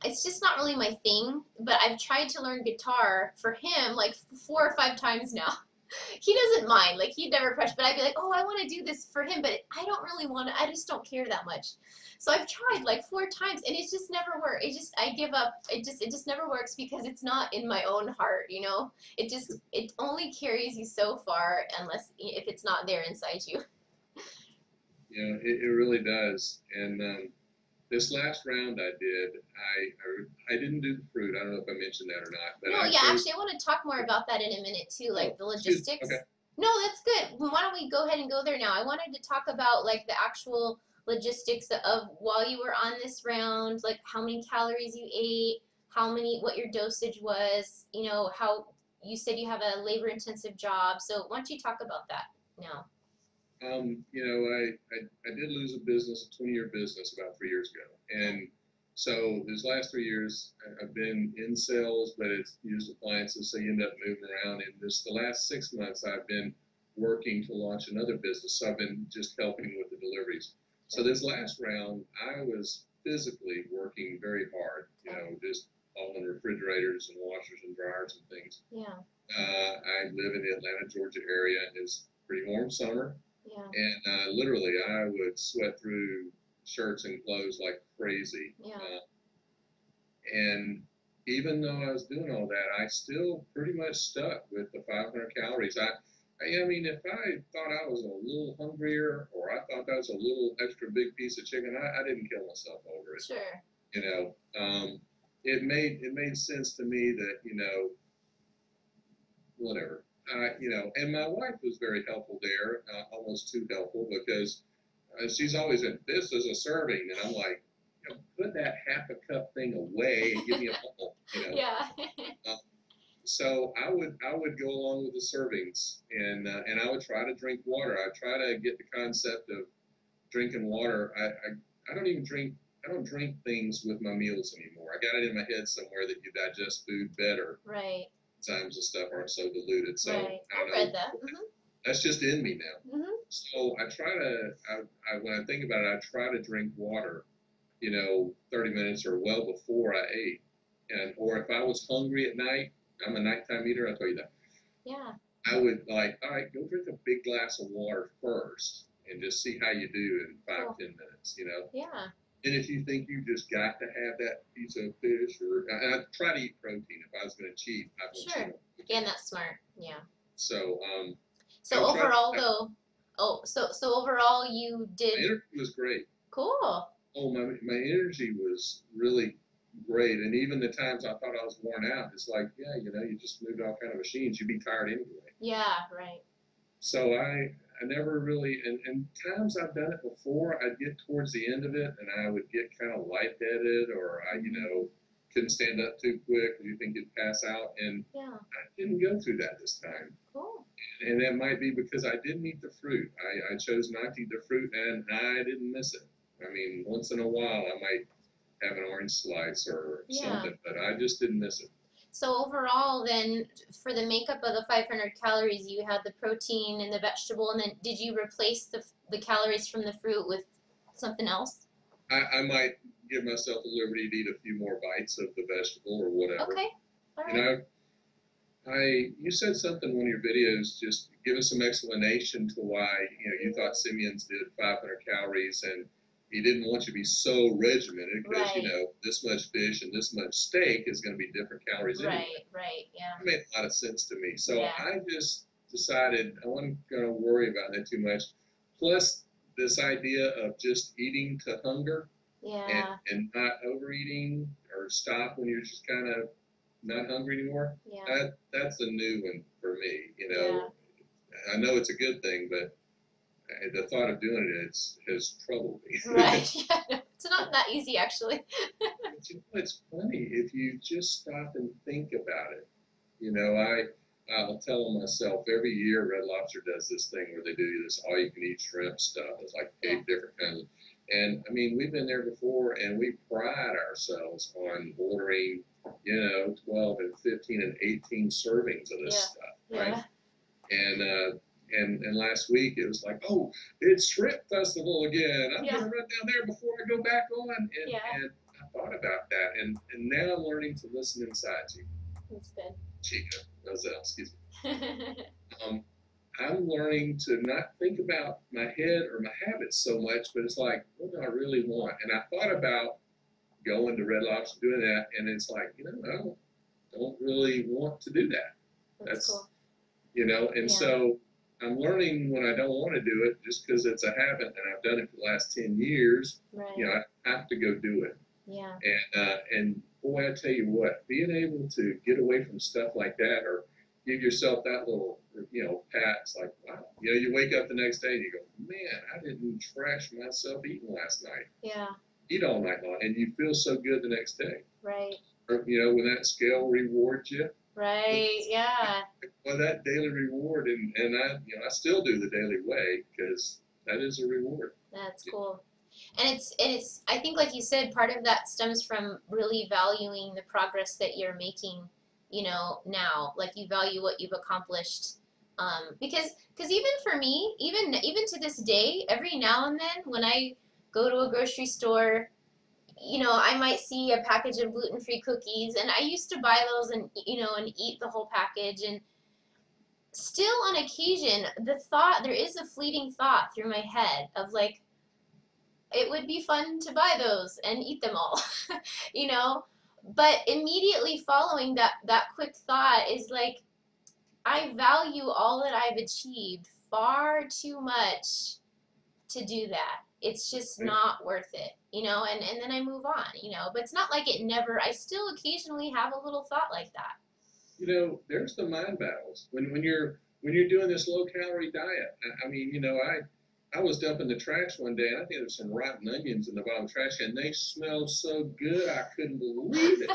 It's just not really my thing. But I've tried to learn guitar for him like 4 or 5 times now. He doesn't mind. Like he'd never push, but I'd be like, oh, I want to do this for him, but I don't really want to. I just don't care that much. So I've tried like 4 times, and it just never worked. I give up. It just never works because it's not in my own heart. You know, it only carries you so far unless if it's not there inside you. Yeah, it really does. And this last round I did, I didn't do the fruit. I don't know if I mentioned that or not. But no, actually, I want to talk more about that in a minute too, like the logistics. Okay. No, that's good. Why don't we go ahead and go there now? I wanted to talk about like the actual logistics of while you were on this round, like how many calories you ate, what your dosage was, how you said you have a labor intensive job. So why don't you talk about that now? I did lose a business, a 20-year business about 3 years ago. And so these last 3 years, I've been in sales, but it's used appliances, so you end up moving around. And the last 6 months, I've been working to launch another business. So I've been just helping with the deliveries. So this last round, I was physically working very hard, just hauling refrigerators and washers and dryers and things. Yeah. I live in the Atlanta, Georgia area, and it's pretty warm summer. Yeah. And literally, I would sweat through shirts and clothes like crazy. Yeah. And even though I was doing all that, I still pretty much stuck with the 500 calories. I mean, if I thought I was a little hungrier, or I thought that was a little extra big piece of chicken, I didn't kill myself over it. Sure. It made sense to me that whatever. And my wife was very helpful there, almost too helpful, because she's always said, "This is a serving," and I'm like, put that half a cup thing away and give me a bowl, Yeah. So I would go along with the servings, and I would try to drink water. I try to get the concept of drinking water. I don't even drink. I don't drink things with my meals anymore. I got it in my head somewhere that you digest food better. Right. Enzymes and stuff aren't so diluted. So right. I don't I read know. that. Mm-hmm. That's just in me now. Mm-hmm. So I try to. When I think about it, I try to drink water. 30 minutes or well before I ate, or if I was hungry at night. I'm a nighttime eater, I'll tell you that. Yeah. I would all right, go drink a big glass of water first and just see how you do in 5-10 minutes, Yeah. And if you think you just got to have that piece of fish, and I try to eat protein. If I was going to cheat, I would cheat. Yeah, and that's smart. Yeah. So, so overall, so overall you did. My energy was great. Cool. Oh, my energy was really great, and even the times I thought I was worn out, it's like, yeah, you just moved all kind of machines, you'd be tired anyway. Yeah, right. So I never really, and times I've done it before, I'd get towards the end of it, and I would get kind of lightheaded, or I, couldn't stand up too quick, you think you'd pass out, and I didn't go through that this time. Cool. And that might be because I didn't eat the fruit. I chose not to eat the fruit, and I didn't miss it. I mean, once in a while, I might have an orange slice or something, but I just didn't miss it. So overall, then, for the makeup of the 500 calories, you had the protein and the vegetable, and then did you replace the calories from the fruit with something else? I might give myself the liberty to eat a few more bites of the vegetable or whatever. Okay. All right. You said something in one of your videos, just give us some explanation to why you thought Simeon's did 500 calories, and he didn't want you to be so regimented because this much fish and this much steak is going to be different calories anyway. Right, yeah. It made a lot of sense to me. So I just decided I wasn't going to worry about that too much. Plus, this idea of just eating to hunger and not overeating or stop when you're just kind of not hungry anymore. Yeah. That's a new one for me. I know it's a good thing, but the thought of doing it has troubled me. Right. Yeah. It's not that easy, actually. It's funny if you just stop and think about it. I'll tell myself every year Red Lobster does this thing where they do this all-you-can-eat shrimp stuff. It's like 8 different kinds. And I mean, we've been there before, and we pride ourselves on ordering 12 and 15 and 18 servings of this stuff, right? And last week it was like, oh, it's Shrimp Festival again. I'm going to run down there before I go back on. And I thought about that, and now I'm learning to listen inside you. That's good. Chica, excuse me. I'm learning to not think about my head or my habits so much, but it's like, what do I really want? And I thought about going to Red Lobster, doing that, and it's like, I don't really want to do that. That's cool. And so I'm learning when I don't want to do it, just because it's a habit, and I've done it for the last 10 years. Right. I have to go do it. Yeah. And boy, I tell you what, being able to get away from stuff like that, or give yourself that little, pat. It's like, wow. You wake up the next day and you go, man, I didn't trash myself eating last night. Yeah. Eat all night long, and you feel so good the next day. Right. Or, when that scale rewards you. Right. Yeah. Well, that daily reward, and I still do the daily weigh because that is a reward. That's cool. And it's I think like you said, part of that stems from really valuing the progress that you're making, now. Like you value what you've accomplished. Because even for me, even to this day, every now and then when I go to a grocery store, I might see a package of gluten-free cookies, and I used to buy those and and eat the whole package. And still on occasion, there is a fleeting thought through my head of like, it would be fun to buy those and eat them all, you know? But immediately following that quick thought is like, I value all that I've achieved far too much to do that. It's just not worth it, and then I move on, but it's not like it never, I still occasionally have a little thought like that. There's the mind battles when you're doing this low calorie diet. I mean, I was dumping the trash one day, and I think there's some rotten onions in the bottom of the trash, and they smelled so good I couldn't believe it.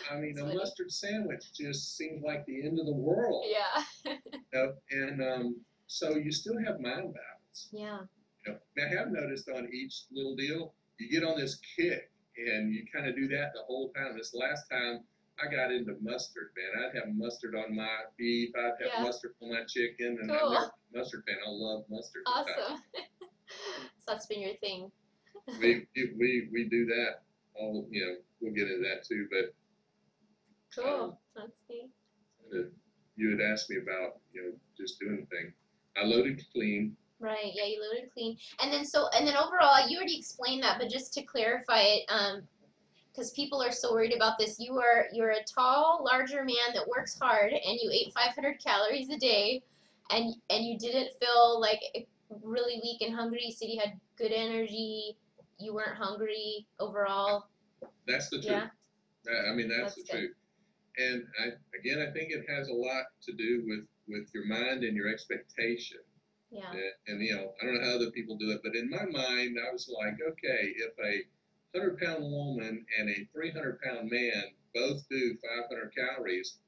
I mean, a mustard sandwich just seemed like the end of the world. Yeah. And so you still have mind battles. Yeah. I have noticed on each little deal, you get on this kick, and you kind of do that the whole time. This last time, I got into mustard, man. I'd have mustard on my beef. I'd have mustard on my chicken, and cool. I'm a mustard fan. I love mustard. Awesome. So that's been your thing. we do that. We'll get into that too. But cool. That's neat. You had asked me about just doing the thing. I loaded clean. Right. Yeah, you loaded clean, and then overall, you already explained that, but just to clarify it, because people are so worried about this. You're a tall, larger man that works hard, and you ate 500 calories a day, and you didn't feel like really weak and hungry. You said you had good energy. You weren't hungry overall. That's the truth. Yeah. I mean, that's the truth. And I think it has a lot to do with your mind and your expectation. Yeah. And I don't know how other people do it, but in my mind, I was like, okay, if a 100-pound woman and a 300-pound man both do 500 calories,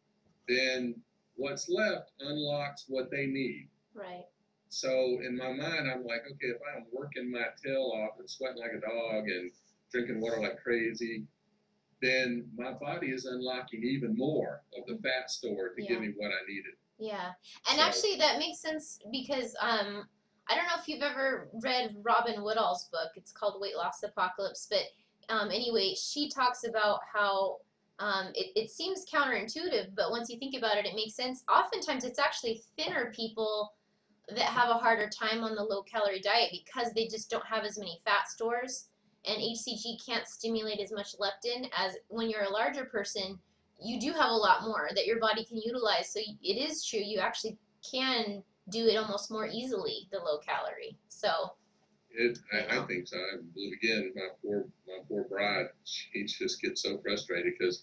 then what's left unlocks what they need. Right. So in my mind, I'm like, okay, if I'm working my tail off and sweating like a dog and drinking water like crazy, then my body is unlocking even more of the fat store to give me what I needed. Yeah. And actually that makes sense because I don't know if you've ever read Robin Woodall's book. It's called Weight Loss Apocalypse. But anyway, she talks about how it seems counterintuitive, but once you think about it, it makes sense. Oftentimes it's actually thinner people that have a harder time on the low-calorie diet because they just don't have as many fat stores. And hCG can't stimulate as much leptin as when you're a larger person. You do have a lot more that your body can utilize. So it is true. You actually can do it almost more easily, the low calorie. So. I think so. Again, my poor bride, she just gets so frustrated because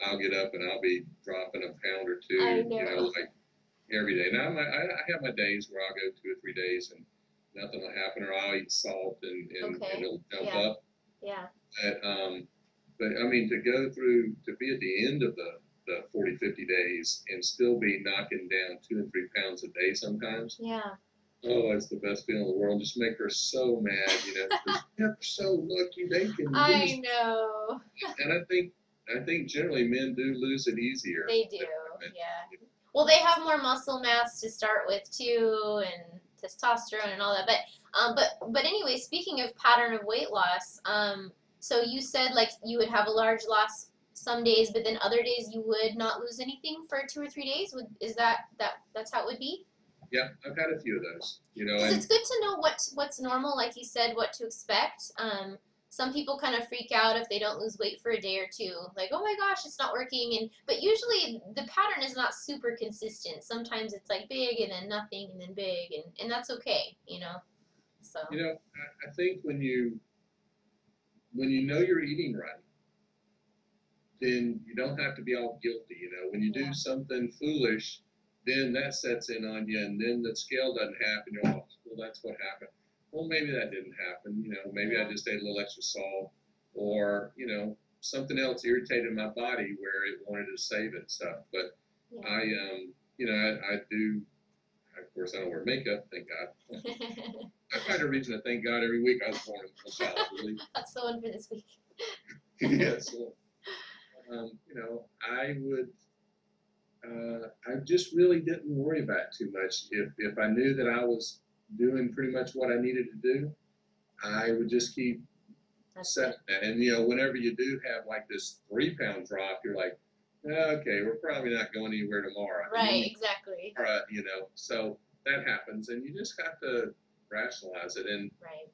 I'll get up and I'll be dropping a pound or two, I know. like every day. Now I have my days where I'll go 2 or 3 days and nothing will happen, or I'll eat salt and it'll jump up. Yeah. But I mean, to go through, to be at the end of the 40, 50 days and still be knocking down 2 and 3 pounds a day sometimes. Yeah. Oh, it's the best feeling in the world. Just make her so mad, They're so lucky they can lose. I know. And I think generally men do lose it easier. They do, yeah. Well, they have more muscle mass to start with too, and testosterone and all that. But anyway, speaking of pattern of weight loss, so you said like you would have a large loss some days, but then other days you would not lose anything for 2 or 3 days. Is that's how it would be? Yeah, I've had a few of those. Because it's good to know what's normal, like you said, what to expect. Some people kind of freak out if they don't lose weight for a day or two, like, oh my gosh, it's not working. But usually the pattern is not super consistent. Sometimes it's like big and then nothing and then big, and that's okay, So. I think when you know you're eating right, then you don't have to be all guilty. You know, when you do Yeah. something foolish, then that sets in on you, and then the scale doesn't happen. You're like, well, that's what happened. Well, maybe that didn't happen. You know, maybe I Yeah. just ate a little extra salt, or you know, something else irritated my body where it wanted to save it stuff. But Yeah. you know, I do. Of course, I don't wear makeup, thank God. I find a reason to thank God every week I was born in a child, really. That's the one for this week. Yeah, so you know, I just really didn't worry about too much. If I knew that I was doing pretty much what I needed to do, I would just keep That's setting good. that. And you know, whenever you do have like this 3 pound drop, you're like, okay, we're probably not going anywhere tomorrow. And then Right, exactly. you know, so that happens, and you just have to rationalize it. And Right.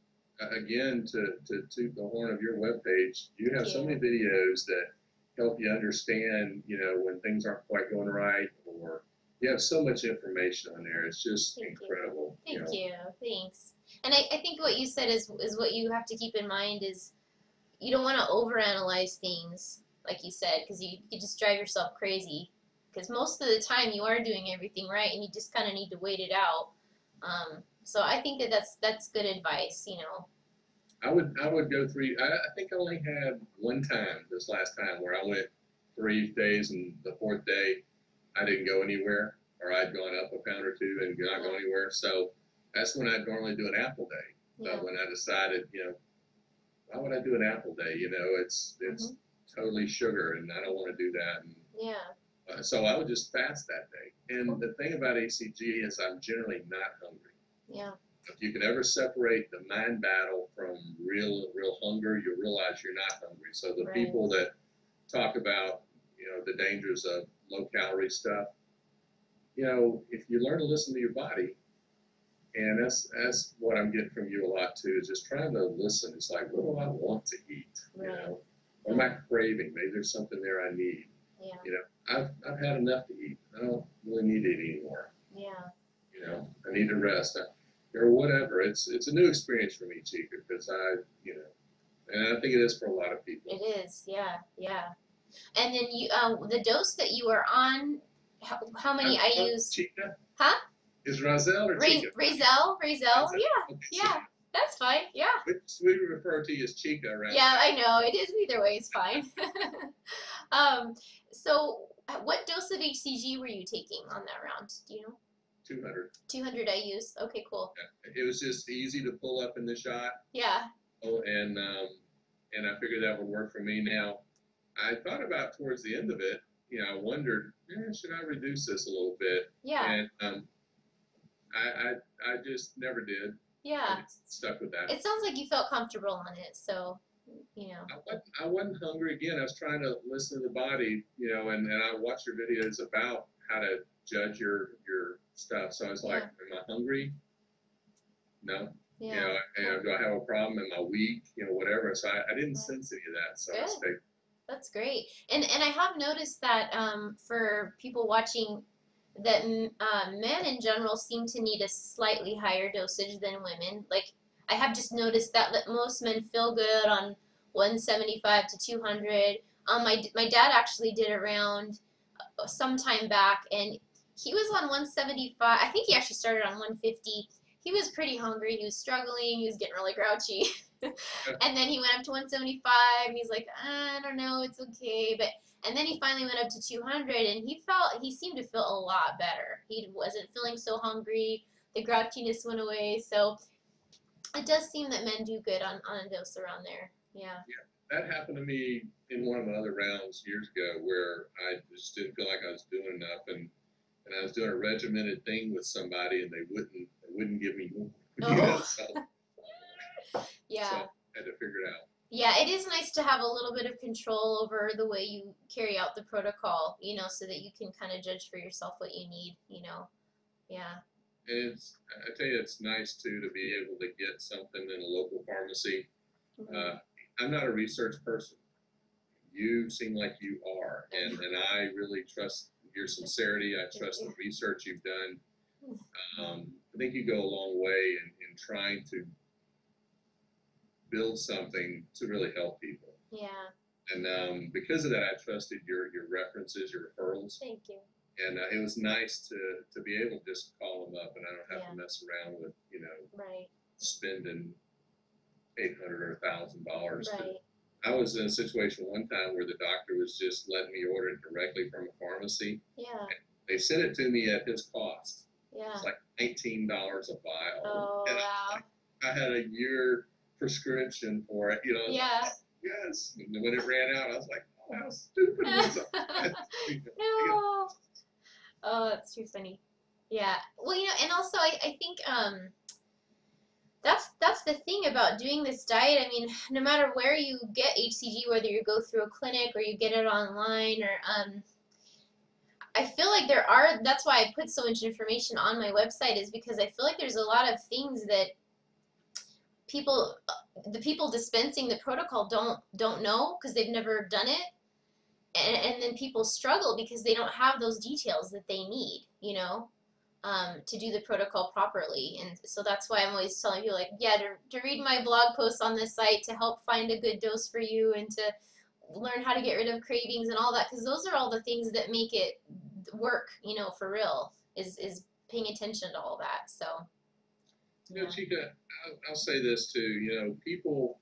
again, to toot the horn of your webpage, you Thank have so you. many videos that help you understand, you know, when things aren't quite going right, or you have so much information on there. It's just Thank you. incredible, you Thank know. you. Thanks. And I think what you said is what you have to keep in mind is you don't want to overanalyze things, like you said, because you just drive yourself crazy. Because most of the time you are doing everything right, and you just kind of need to wait it out. So I think that that's good advice. You know. I would go 3. I think I only had one time this last time where I went 3 days, and the fourth day I didn't go anywhere, or I'd gone up a pound or two and not Yeah. go anywhere. So that's when I'd normally do an apple day. Yeah. But when I decided, you know, why would I do an apple day? You know, it's totally sugar, and I don't want to do that. And Yeah. so I would just fast that day. And Cool. the thing about hCG is I'm generally not hungry. Yeah. If you can ever separate the mind battle from real hunger, you'll realize you're not hungry. So the Right. people that talk about, you know, the dangers of low calorie stuff, you know, if you learn to listen to your body, and that's what I'm getting from you a lot too, is just trying to listen. It's like, what do I want to eat? You Right. know, what am I craving? Maybe there's something there I need. Yeah. You know, I've had enough to eat. I don't really need to eat anymore. Yeah. You know, I need to rest, or whatever. It's a new experience for me, Chica, because you know, and I think it is for a lot of people. It is. Yeah. Yeah. And then you, the dose that you are on, how many IUs? Chica? Huh? Is Razel or Chica? Razel. Yeah. Okay, Yeah. That's fine. Yeah. we refer to you as Chica, right? Yeah, I know. It is either way. It's fine. um, so, what dose of hCG were you taking on that round? Do you know? 200. 200 IUs. Okay, cool. Yeah. It was just easy to pull up in the shot. Yeah. Oh, and I figured that would work for me. Now, I thought about towards the end of it, you know, I wondered, should I reduce this a little bit? Yeah. And I just never did. Yeah. I just stuck with that. It sounds like you felt comfortable on it, so you know. I wasn't hungry again. I was trying to listen to the body, you know, and I watched your videos about how to judge your stuff. So I was like, am I hungry? No. Yeah. You know, do I have a problem? Am I weak? You know, whatever. So I didn't sense any of that. So I stayed. That's great. And I have noticed that for people watching, that men in general seem to need a slightly higher dosage than women. Like I have just noticed that most men feel good on 175 to 200. My dad actually did around some time back, and he was on 175. I think he actually started on 150. He was pretty hungry. He was struggling. He was getting really grouchy. And then he went up to 175, and he's like, I don't know, it's okay. And then he finally went up to 200, and he seemed to feel a lot better. He wasn't feeling so hungry. The grouchiness went away. So it does seem that men do good on a dose around there. Yeah. Yeah, that happened to me in one of my other rounds years ago, where I just didn't feel like I was doing enough, and I was doing a regimented thing with somebody, and they wouldn't give me more. You know, so Yeah. So I had to figure it out. Yeah, it is nice to have a little bit of control over the way you carry out the protocol, you know, so that you can kind of judge for yourself what you need, you know. Yeah. And I tell you, it's nice too to be able to get something in a local pharmacy. I'm not a research person. You seem like you are, and I really trust your sincerity. I trust the research you've done. I think you go a long way in trying to build something to really help people. Yeah. And because of that, I trusted your references, your referrals. Thank you. And it was nice to be able to just call them up, and I don't have Yeah. to mess around with, Right. spending $800 or $1,000. Right. I was in a situation one time where the doctor was just letting me order it directly from a pharmacy. Yeah. They sent it to me at his cost. Yeah. It's like $19 a vial. Oh, And wow. I had a year prescription for it. Yeah. Like, yes. And when it ran out, I was like, oh, how stupid was I? No. Oh, that's too funny. Yeah. Well, and also I think that's the thing about doing this diet. I mean, no matter where you get hCG, whether you go through a clinic or you get it online, or I feel like that's why I put so much information on my website, is because I feel like there's a lot of things that the people dispensing the protocol don't know because they've never done it, and then people struggle because they don't have those details that they need, to do the protocol properly. And so that's why I'm always telling you, like, yeah, to read my blog posts on this site to help find a good dose for you, and to learn how to get rid of cravings and all that, because those are all the things that make it work, for real, is paying attention to all that. So yeah. Chica, I'll say this too. People,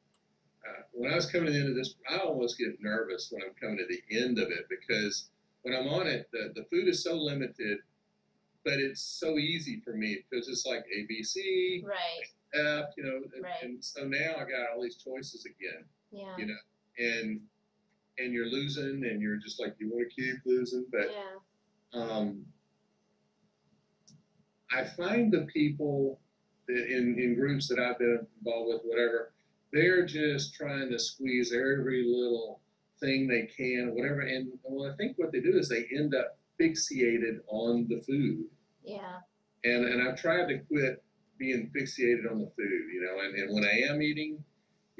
when I was coming to the end of this, I almost get nervous when I'm coming to the end of it, because when I'm on it, the food is so limited, but it's so easy for me because it's like A, B, C, right. F, Right. and so now I got all these choices again, Yeah. And you're losing, and you're just like, you want to keep losing, but Yeah. I find the people in groups that I've been involved with, whatever, they're just trying to squeeze every little thing they can, whatever. And well, I think what they do is they end up fixated on the food. Yeah. And I've tried to quit being fixated on the food, and when I am eating,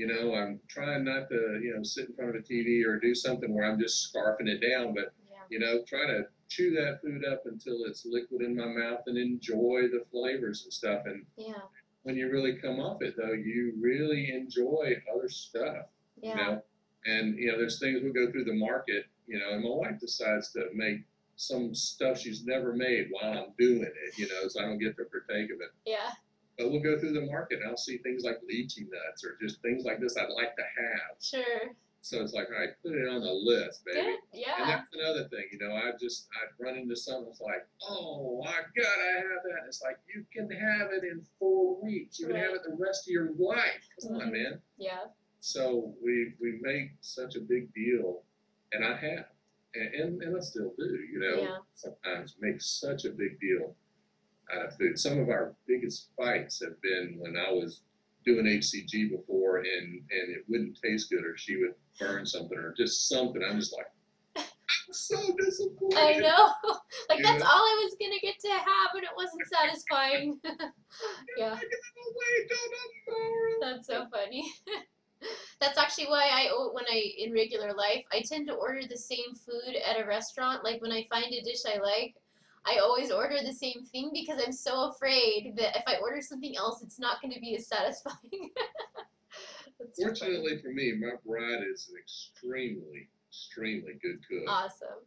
I'm trying not to, sit in front of a TV or do something where I'm just scarfing it down, but, try to chew that food up until it's liquid in my mouth and enjoy the flavors and stuff. And when you really come off it, though, you really enjoy other stuff, And, there's things we go through the market, and my wife decides to make some stuff she's never made while I'm doing it, so I don't get to partake of it. Yeah. But we'll go through the market and I'll see things like lychee nuts or just things like this I'd like to have. Sure. So it's like, all right, put it on the list, baby. Good. Yeah. And that's another thing, I'd run into something that's like, oh, I gotta have that. And it's like, you can have it in 4 weeks. You can have it the rest of your life. Come on, man. Yeah. So we make such a big deal, and I have, and I still do, sometimes make such a big deal out of food. Some of our biggest fights have been when I was doing hCG before, and it wouldn't taste good, or she would burn something, or just something. I'm just like, I'm so disappointed. I know. Like, that's all I was going to get to have, and it wasn't satisfying. Yeah. That's so funny. That's actually why in regular life, I tend to order the same food at a restaurant. Like, when I find a dish I like, I always order the same thing, because I'm so afraid that if I order something else, it's not going to be as satisfying. Fortunately for me, my bride is an extremely, extremely good cook. Awesome.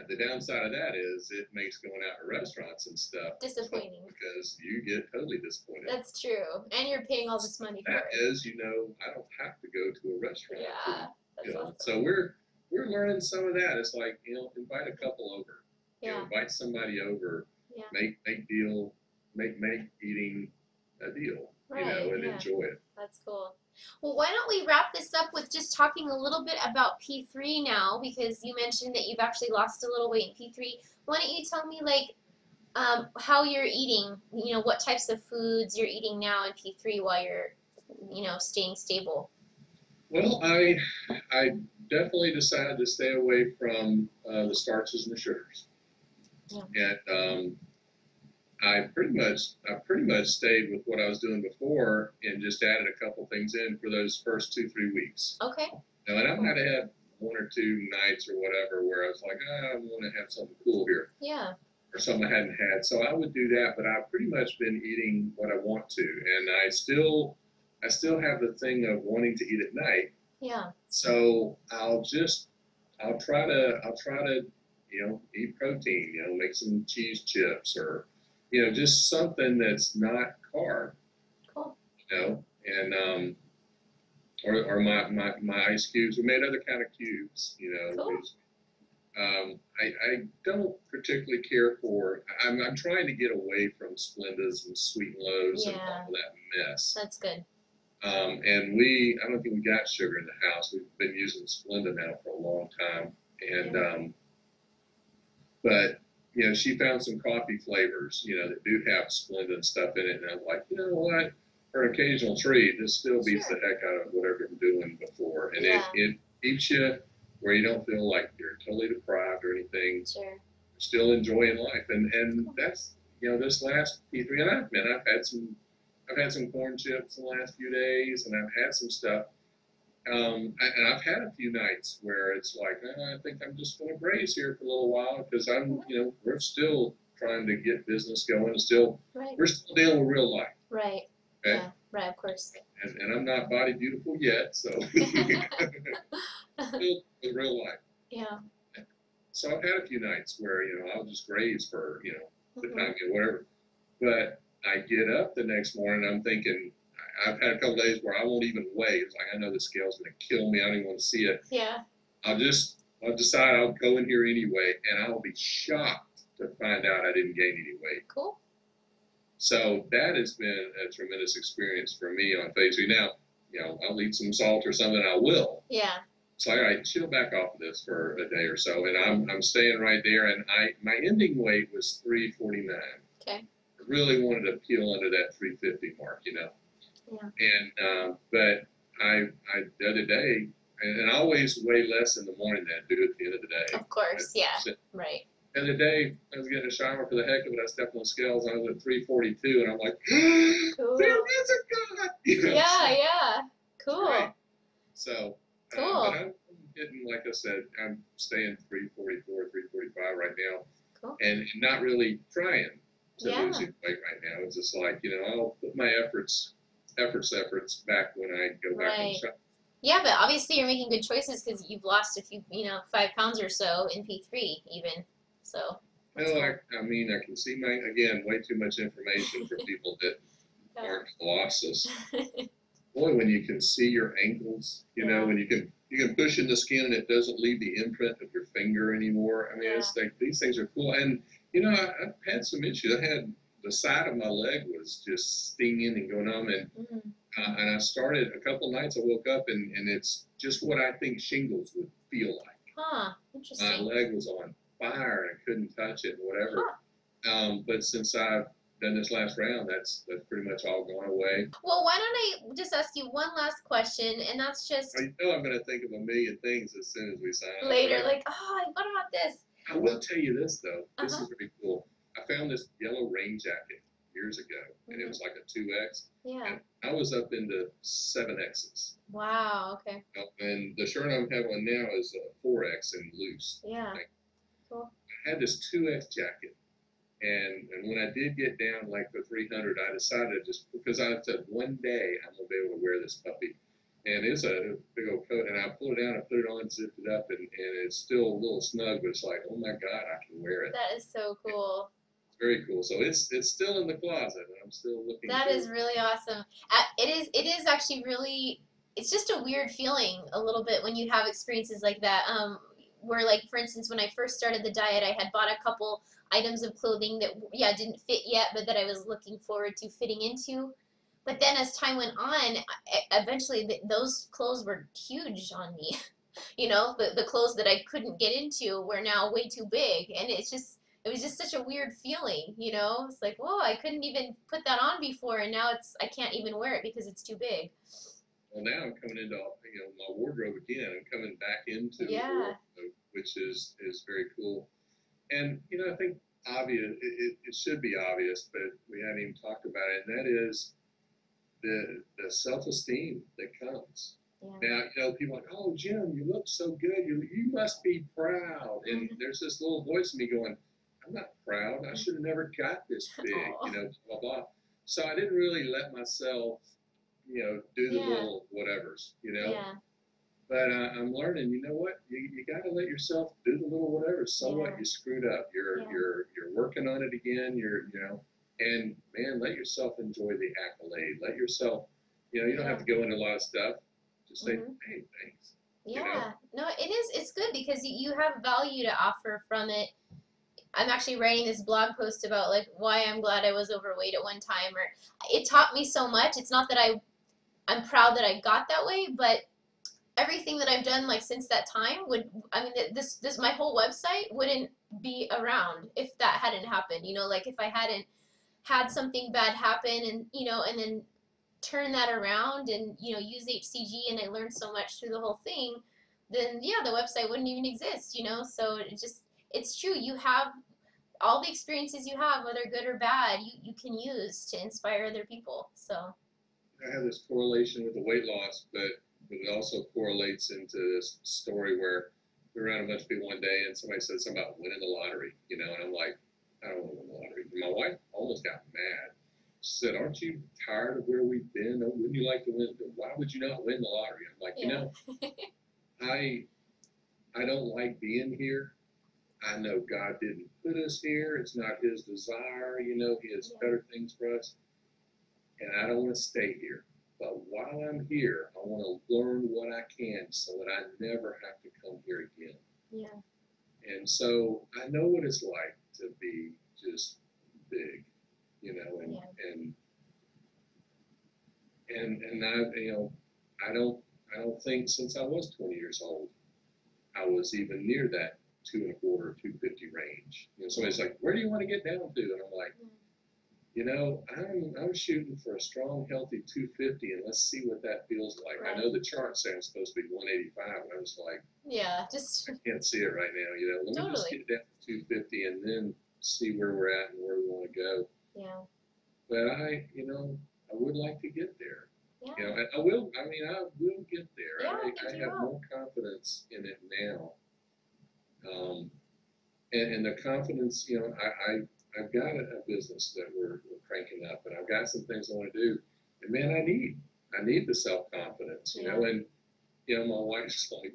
The downside of that is it makes going out to restaurants and stuff disappointing, because you get totally disappointed. That's true, and you're paying all this money for it. That is, I don't have to go to a restaurant. Yeah, that's awesome. So we're learning some of that. It's like, invite a couple over. Yeah. Invite somebody over. Yeah. Make eating a deal. Right, and enjoy it. That's cool. Well, why don't we wrap this up with just talking a little bit about P3 now, because you mentioned that you've actually lost a little weight in P3. Why don't you tell me, like, how you're eating, what types of foods you're eating now in P3 while you're, staying stable? Well, I definitely decided to stay away from the starches and the sugars. Yeah. And I pretty much stayed with what I was doing before, and just added a couple things in for those first 2-3 weeks. Okay. And I might have had 1 or 2 nights or whatever where I was like, I want to have something cool here. Yeah. Or something I hadn't had. So I would do that, but I've pretty much been eating what I want to. And I still have the thing of wanting to eat at night, Yeah. So I'll try to eat protein, make some cheese chips or just something that's not carb, Cool. and or my ice cubes. We made other kind of cubes, Cool. I don't particularly care for. I'm trying to get away from Splendas and Sweet and Lows and all Yeah. of that mess. That's good. And I don't think we got sugar in the house. We've been using Splenda now for a long time. And, Yeah. but, she found some coffee flavors, that do have Splenda and stuff in it. And I'm like, you know what? For an occasional treat, this still beats Sure. the heck out of whatever I'm doing before. And Yeah. it keeps you where you don't feel like you're totally deprived or anything. Sure. You're still enjoying life. And Cool. that's, this last P3, and I've had some corn chips in the last few days, and I've had some stuff. And I've had a few nights where it's like, I think I'm just going to graze here for a little while because we're still trying to get business going. Right. We're still dealing with real life. Right. Okay? Yeah. Right. Of course. And I'm not body beautiful yet, so still with real life. Yeah. So I've had a few nights where I'll just graze for the Mm-hmm. time, whatever. But I get up the next morning, I'm thinking, I've had a couple days where I won't even weigh. It's like I know the scale's going to kill me. I don't even want to see it. Yeah. I'll decide I'll go in here anyway, and I'll be shocked to find out I didn't gain any weight. Cool. So that has been a tremendous experience for me on phase 3. Now, I'll eat some salt or something. I will. Yeah. So all right, chill back off of this for a day or so, and I'm staying right there. And my ending weight was 349. Okay. I really wanted to peel under that 350 mark, Yeah. And but I the other day, and I always weigh less in the morning than I do at the end of the day. Of course. Yeah. Right. The other day, I was getting a shower for the heck of it. I stepped on the scales. I was at 342, and I'm like, Cool. there is a God. Yeah. Yeah. Cool. Right. So, Cool. but I'm getting, like I said, I'm staying 344, 345 right now, Cool. and not really trying to Yeah. lose any weight right now. It's just like I'll put my efforts back when I go back on the Right. shop. Yeah, but obviously you're making good choices because you've lost a few, 5 pounds or so in P3 even. So. That's No, cool. I mean, I can see way too much information for people that Yeah. aren't colossus. Boy, when you can see your ankles, Yeah. when you can push in the skin and it doesn't leave the imprint of your finger anymore. I mean, Yeah. it's like these things are cool. And I've had some issues. I had the side of my leg was just stinging and going on, and Mm-hmm. and I started a couple nights. I woke up and it's just what I think shingles would feel like. Huh. My Interesting. leg was on fire and I couldn't touch it, whatever. Huh. But since I've done this last round, that's pretty much all gone away. Well, why don't I just ask you one last question, and that's just I know I'm going to think of a million things as soon as we sign up. later, Right? like, oh, what about this? I will tell you this though. This Uh-huh. is pretty cool. I found this yellow rain jacket years ago, and it was like a 2X. Yeah. And I was up into 7Xs. Wow. Okay. And the shirt I'm having on now is a 4X and loose. Yeah. Like, Cool. I had this 2X jacket. And when I did get down like the 300, I decided because I said one day I'm going to be able to wear this puppy. And it's a big old coat. And I pulled it down, I put it on, zipped it up, and it's still a little snug, but it's like, oh my God, I can wear it. That is so cool. It's very cool. So it's still in the closet, and I'm still looking. That is really awesome. It is actually really, it's just a weird feeling a little bit when you have experiences like that. Where, like, for instance, when I first started the diet, I had bought a couple items of clothing that, yeah, didn't fit yet, but that I was looking forward to fitting into. But then as time went on, eventually those clothes were huge on me. The clothes that I couldn't get into were now way too big. And it was just such a weird feeling. It's like, whoa, I couldn't even put that on before, and now I can't even wear it because it's too big. Well, now I'm coming into my wardrobe again. I'm coming back into the wardrobe, which is very cool. And I think obvious. It should be obvious, but we haven't even talked about it. And that is the self-esteem that comes. Yeah. Now, people are like, oh, Jim, you look so good. You must be proud. And there's this little voice in me going, I'm not proud. I should have never got this big, blah, blah. So I didn't really let myself, do the little whatevers. Yeah. But I'm learning. You know what? You got to let yourself do the little whatever. So Yeah. what? You screwed up. Yeah. You're working on it again. And man, let yourself enjoy the accolade. Let yourself, you don't have Yeah. to go into a lot of stuff. Just say, Mhm. hey, thanks. You know. Yeah. No, it is. It's good because you have value to offer from it. I'm actually writing this blog post about like why I'm glad I was overweight at one time, or it taught me so much. It's not that I'm proud that I got that way, but everything that I've done like since that time would, I mean, this my whole website wouldn't be around if that hadn't happened. Like if I hadn't had something bad happen, and and then turn that around and use hCG, and I learned so much through the whole thing, then yeah, the website wouldn't even exist. So it's true. You have all the experiences you have, whether good or bad, you can use to inspire other people. So I have this correlation with the weight loss, but it also correlates into this story where we were around a bunch of people one day and somebody said something about winning the lottery, and I'm like, I don't want to win the lottery. And my wife almost got mad. She said, aren't you tired of where we've been? Wouldn't you like to win? Why would you not win the lottery? I'm like, yeah. I I don't like being here. I know God didn't put us here. It's not his desire. He has Yeah. better things for us. And I don't want to stay here. But while I'm here, I want to learn what I can so that I never have to come here again. Yeah. And so I know what it's like to be just big, and Yeah. and and I don't think since I was 20 years old I was even near that 225, 250 range. Somebody's like, where do you want to get down to? And I'm like, I'm shooting for a strong, healthy 250, and let's see what that feels like. Right. I know the chart says it's supposed to be 185, and I was like, Yeah, just I can't see it right now. Let me just totally. get it down to 250, and then see where we're at and where we want to go. Yeah. But I would like to get there. Yeah. I will. I mean, I will get there. Yeah, I think I you have will. more confidence in it now. And the confidence, I've got a business that we're cranking up, and I've got some things I want to do. And man, I need the self confidence, Yeah. And my wife's like,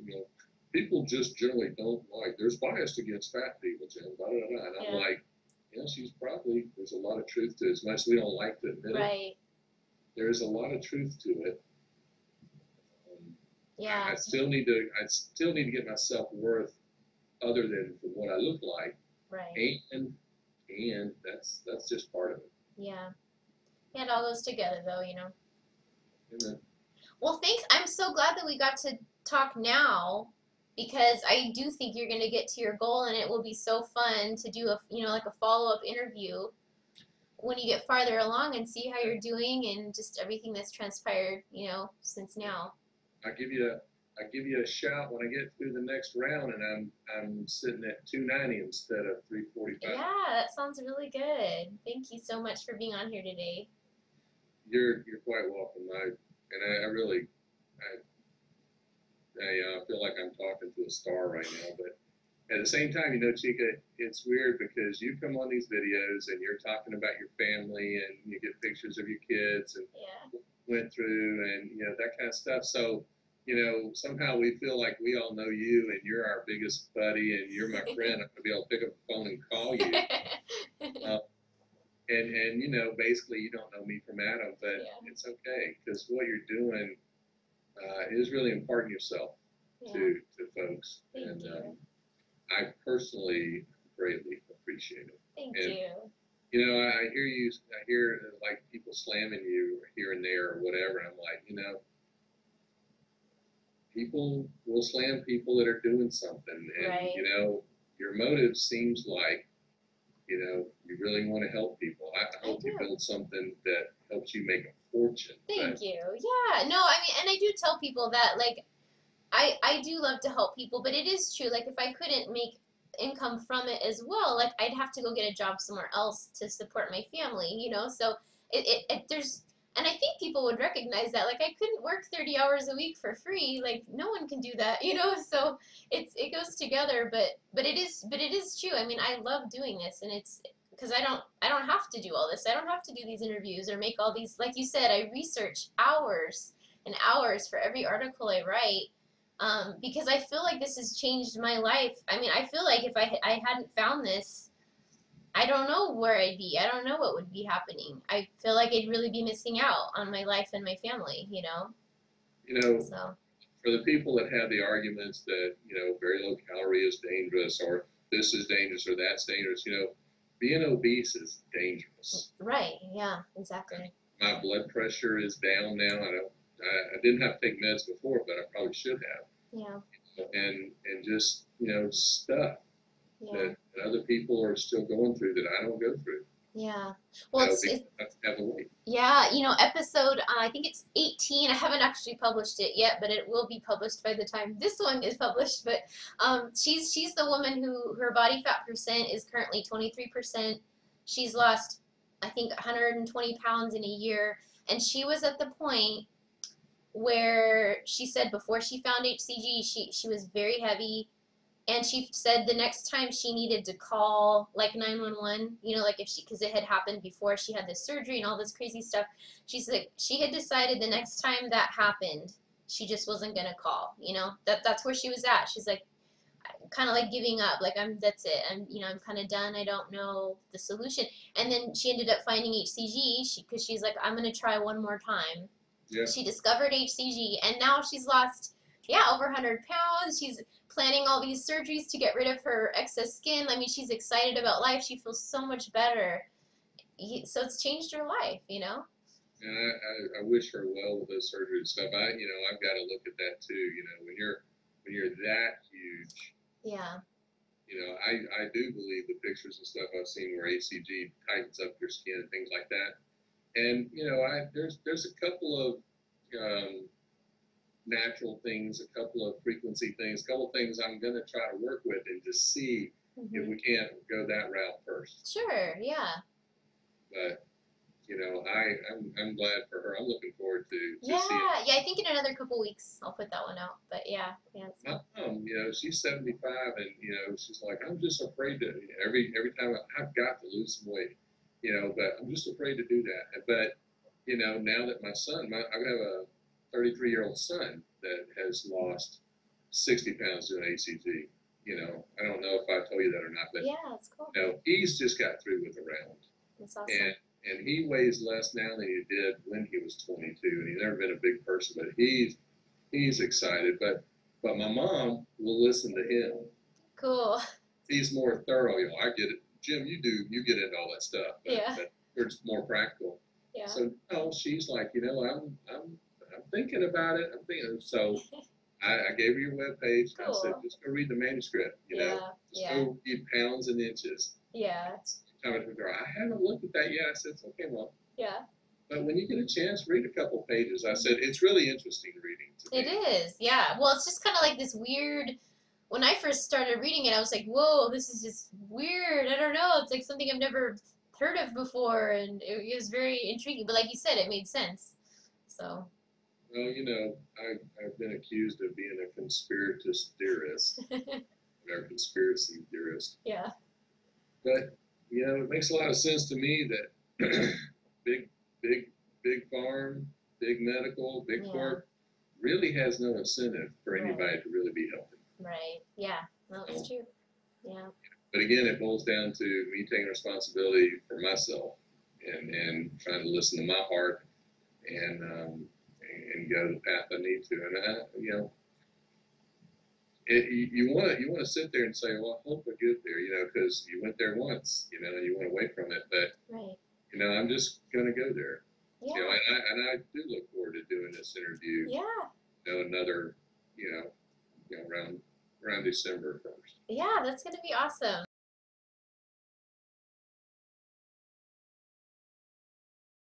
people just generally don't like. There's bias against fat people, Jim. Blah, blah, blah. And I'm like, there's a lot of truth to it. As much as we don't like to admit it, there's a lot of truth to it. Yeah. I still need to get my self worth other than from what I look like. Right. And that's just part of it. Yeah. Yeah, it all goes together though. Amen. Well, thanks. I'm so glad that we got to talk now because I do think you're going to get to your goal, and it will be so fun to do like a follow-up interview when you get farther along and see how you're doing and just everything that's transpired, since now. I give you a shout when I get through the next round, and I'm sitting at 290 instead of 345. Yeah, that sounds really good. Thank you so much for being on here today. You're quite welcome. I really I feel like I'm talking to a star right now, but at the same time, Chica, it's weird because you come on these videos and you're talking about your family and you get pictures of your kids and went through and that kind of stuff. So somehow we feel like we all know you and you're our biggest buddy and you're my friend. I'm gonna be able to pick up the phone and call you. And basically you don't know me from Adam, but it's okay because what you're doing is really imparting yourself to folks. Thank you. I personally greatly appreciate it. Thank and, you. I hear you. I hear like people slamming you here and there or whatever. I'm like, people will slam people that are doing something, and your motive seems like you really want to help people. I hope you build something that helps you make a fortune. Thank you. Yeah. No, I mean, and I do tell people that like I do love to help people, but it is true. Like if I couldn't make income from it as well, like I'd have to go get a job somewhere else to support my family. So there's, and I think people would recognize that. Like I couldn't work 30 hours a week for free. Like no one can do that. So it goes together, but it is true. I mean, I love doing this, and it's because I don't have to do all this. I don't have to do these interviews or make all these, like you said, I research hours and hours for every article I write. because I feel like this has changed my life. I mean, I feel like if I hadn't found this, I don't know where I'd be. I don't know what would be happening. I feel like I'd really be missing out on my life and my family, you know? You know, So, for the people that have the arguments that, very low calorie is dangerous, or this is dangerous, or that's dangerous, being obese is dangerous. right, yeah, exactly. My blood pressure is down now. I didn't have to take meds before, but I probably should have. Yeah, And just, stuff yeah, that other people are still going through that I don't go through. yeah. Well, Because I have the weight. yeah, episode, I think it's 18. I haven't actually published it yet, but it will be published by the time this one is published. But she's the woman who her body fat percent is currently 23%. She's lost, I think, 120 pounds in a year, and she was at the point where she said before she found hCG, she was very heavy, and she said the next time she needed to call like 911, like if she, because it had happened before she had this surgery and all this crazy stuff, she's like, she had decided the next time that happened, she just wasn't gonna call. That's where she was at. She's like, kind of like giving up, like that's it. I'm kind of done. I don't know the solution. And then she ended up finding hCG, because she's like, I'm gonna try one more time. Yeah. She discovered hCG, and now she's lost, yeah, over 100 pounds. She's planning all these surgeries to get rid of her excess skin. I mean, she's excited about life. She feels so much better. So it's changed her life. And I wish her well with those surgery and stuff. I've got to look at that too. When you're that huge. Yeah. I do believe the pictures and stuff I've seen where hCG tightens up your skin and things like that. And there's a couple of natural things, a couple of frequency things, a couple of things I'm going to try to work with and just see if we can't go that route first. Sure. Yeah. But I'm glad for her. I'm looking forward to Yeah. seeing. Yeah. I think in another couple weeks I'll put that one out. But yeah. My mom, she's 75, and she's like, I'm just afraid to. Every time I've got to lose some weight, but I'm just afraid to do that. But now that my son, I have a 33-year-old son that has lost 60 pounds doing hCG. I don't know if I told you that or not, but yeah, that's cool. He's just got through with the round. That's awesome. And he weighs less now than he did when he was 22, and he's never been a big person, but he's excited. But my mom will listen to him. Cool. He's more thorough. I get it, Jim. You get into all that stuff. But it's more practical. Yeah. So no, she's like, I'm thinking about it. I'm thinking. So I gave her your webpage. Cool. And I said, just go read the manuscript. Just go read pounds and inches. Yeah. I haven't looked at that yet. I said, okay, well. Yeah. But when you get a chance, read a couple pages. I said, it's really interesting reading to me. It is, yeah. Well, it's just kind of like this weird. When I first started reading it, I was like, whoa, this is just weird. I don't know. It's like something I've never heard of before, and it was very intriguing. But like you said, it made sense. So. Well, I've been accused of being a conspiratist theorist, or conspiracy theorist. Yeah. But it makes a lot of sense to me that big farm, big medical, big corp really has no incentive for anybody to really be healthy. Right. Yeah. No, that's true. Yeah. But again, it boils down to me taking responsibility for myself and trying to listen to my heart and go the path I need to. And you want to sit there and say, well, I hope I get there, because you went there once, and you went away from it. But right. I'm just gonna go there. Yeah. And I do look forward to doing this interview. Yeah. Another, around December 1st. Yeah, that's gonna be awesome.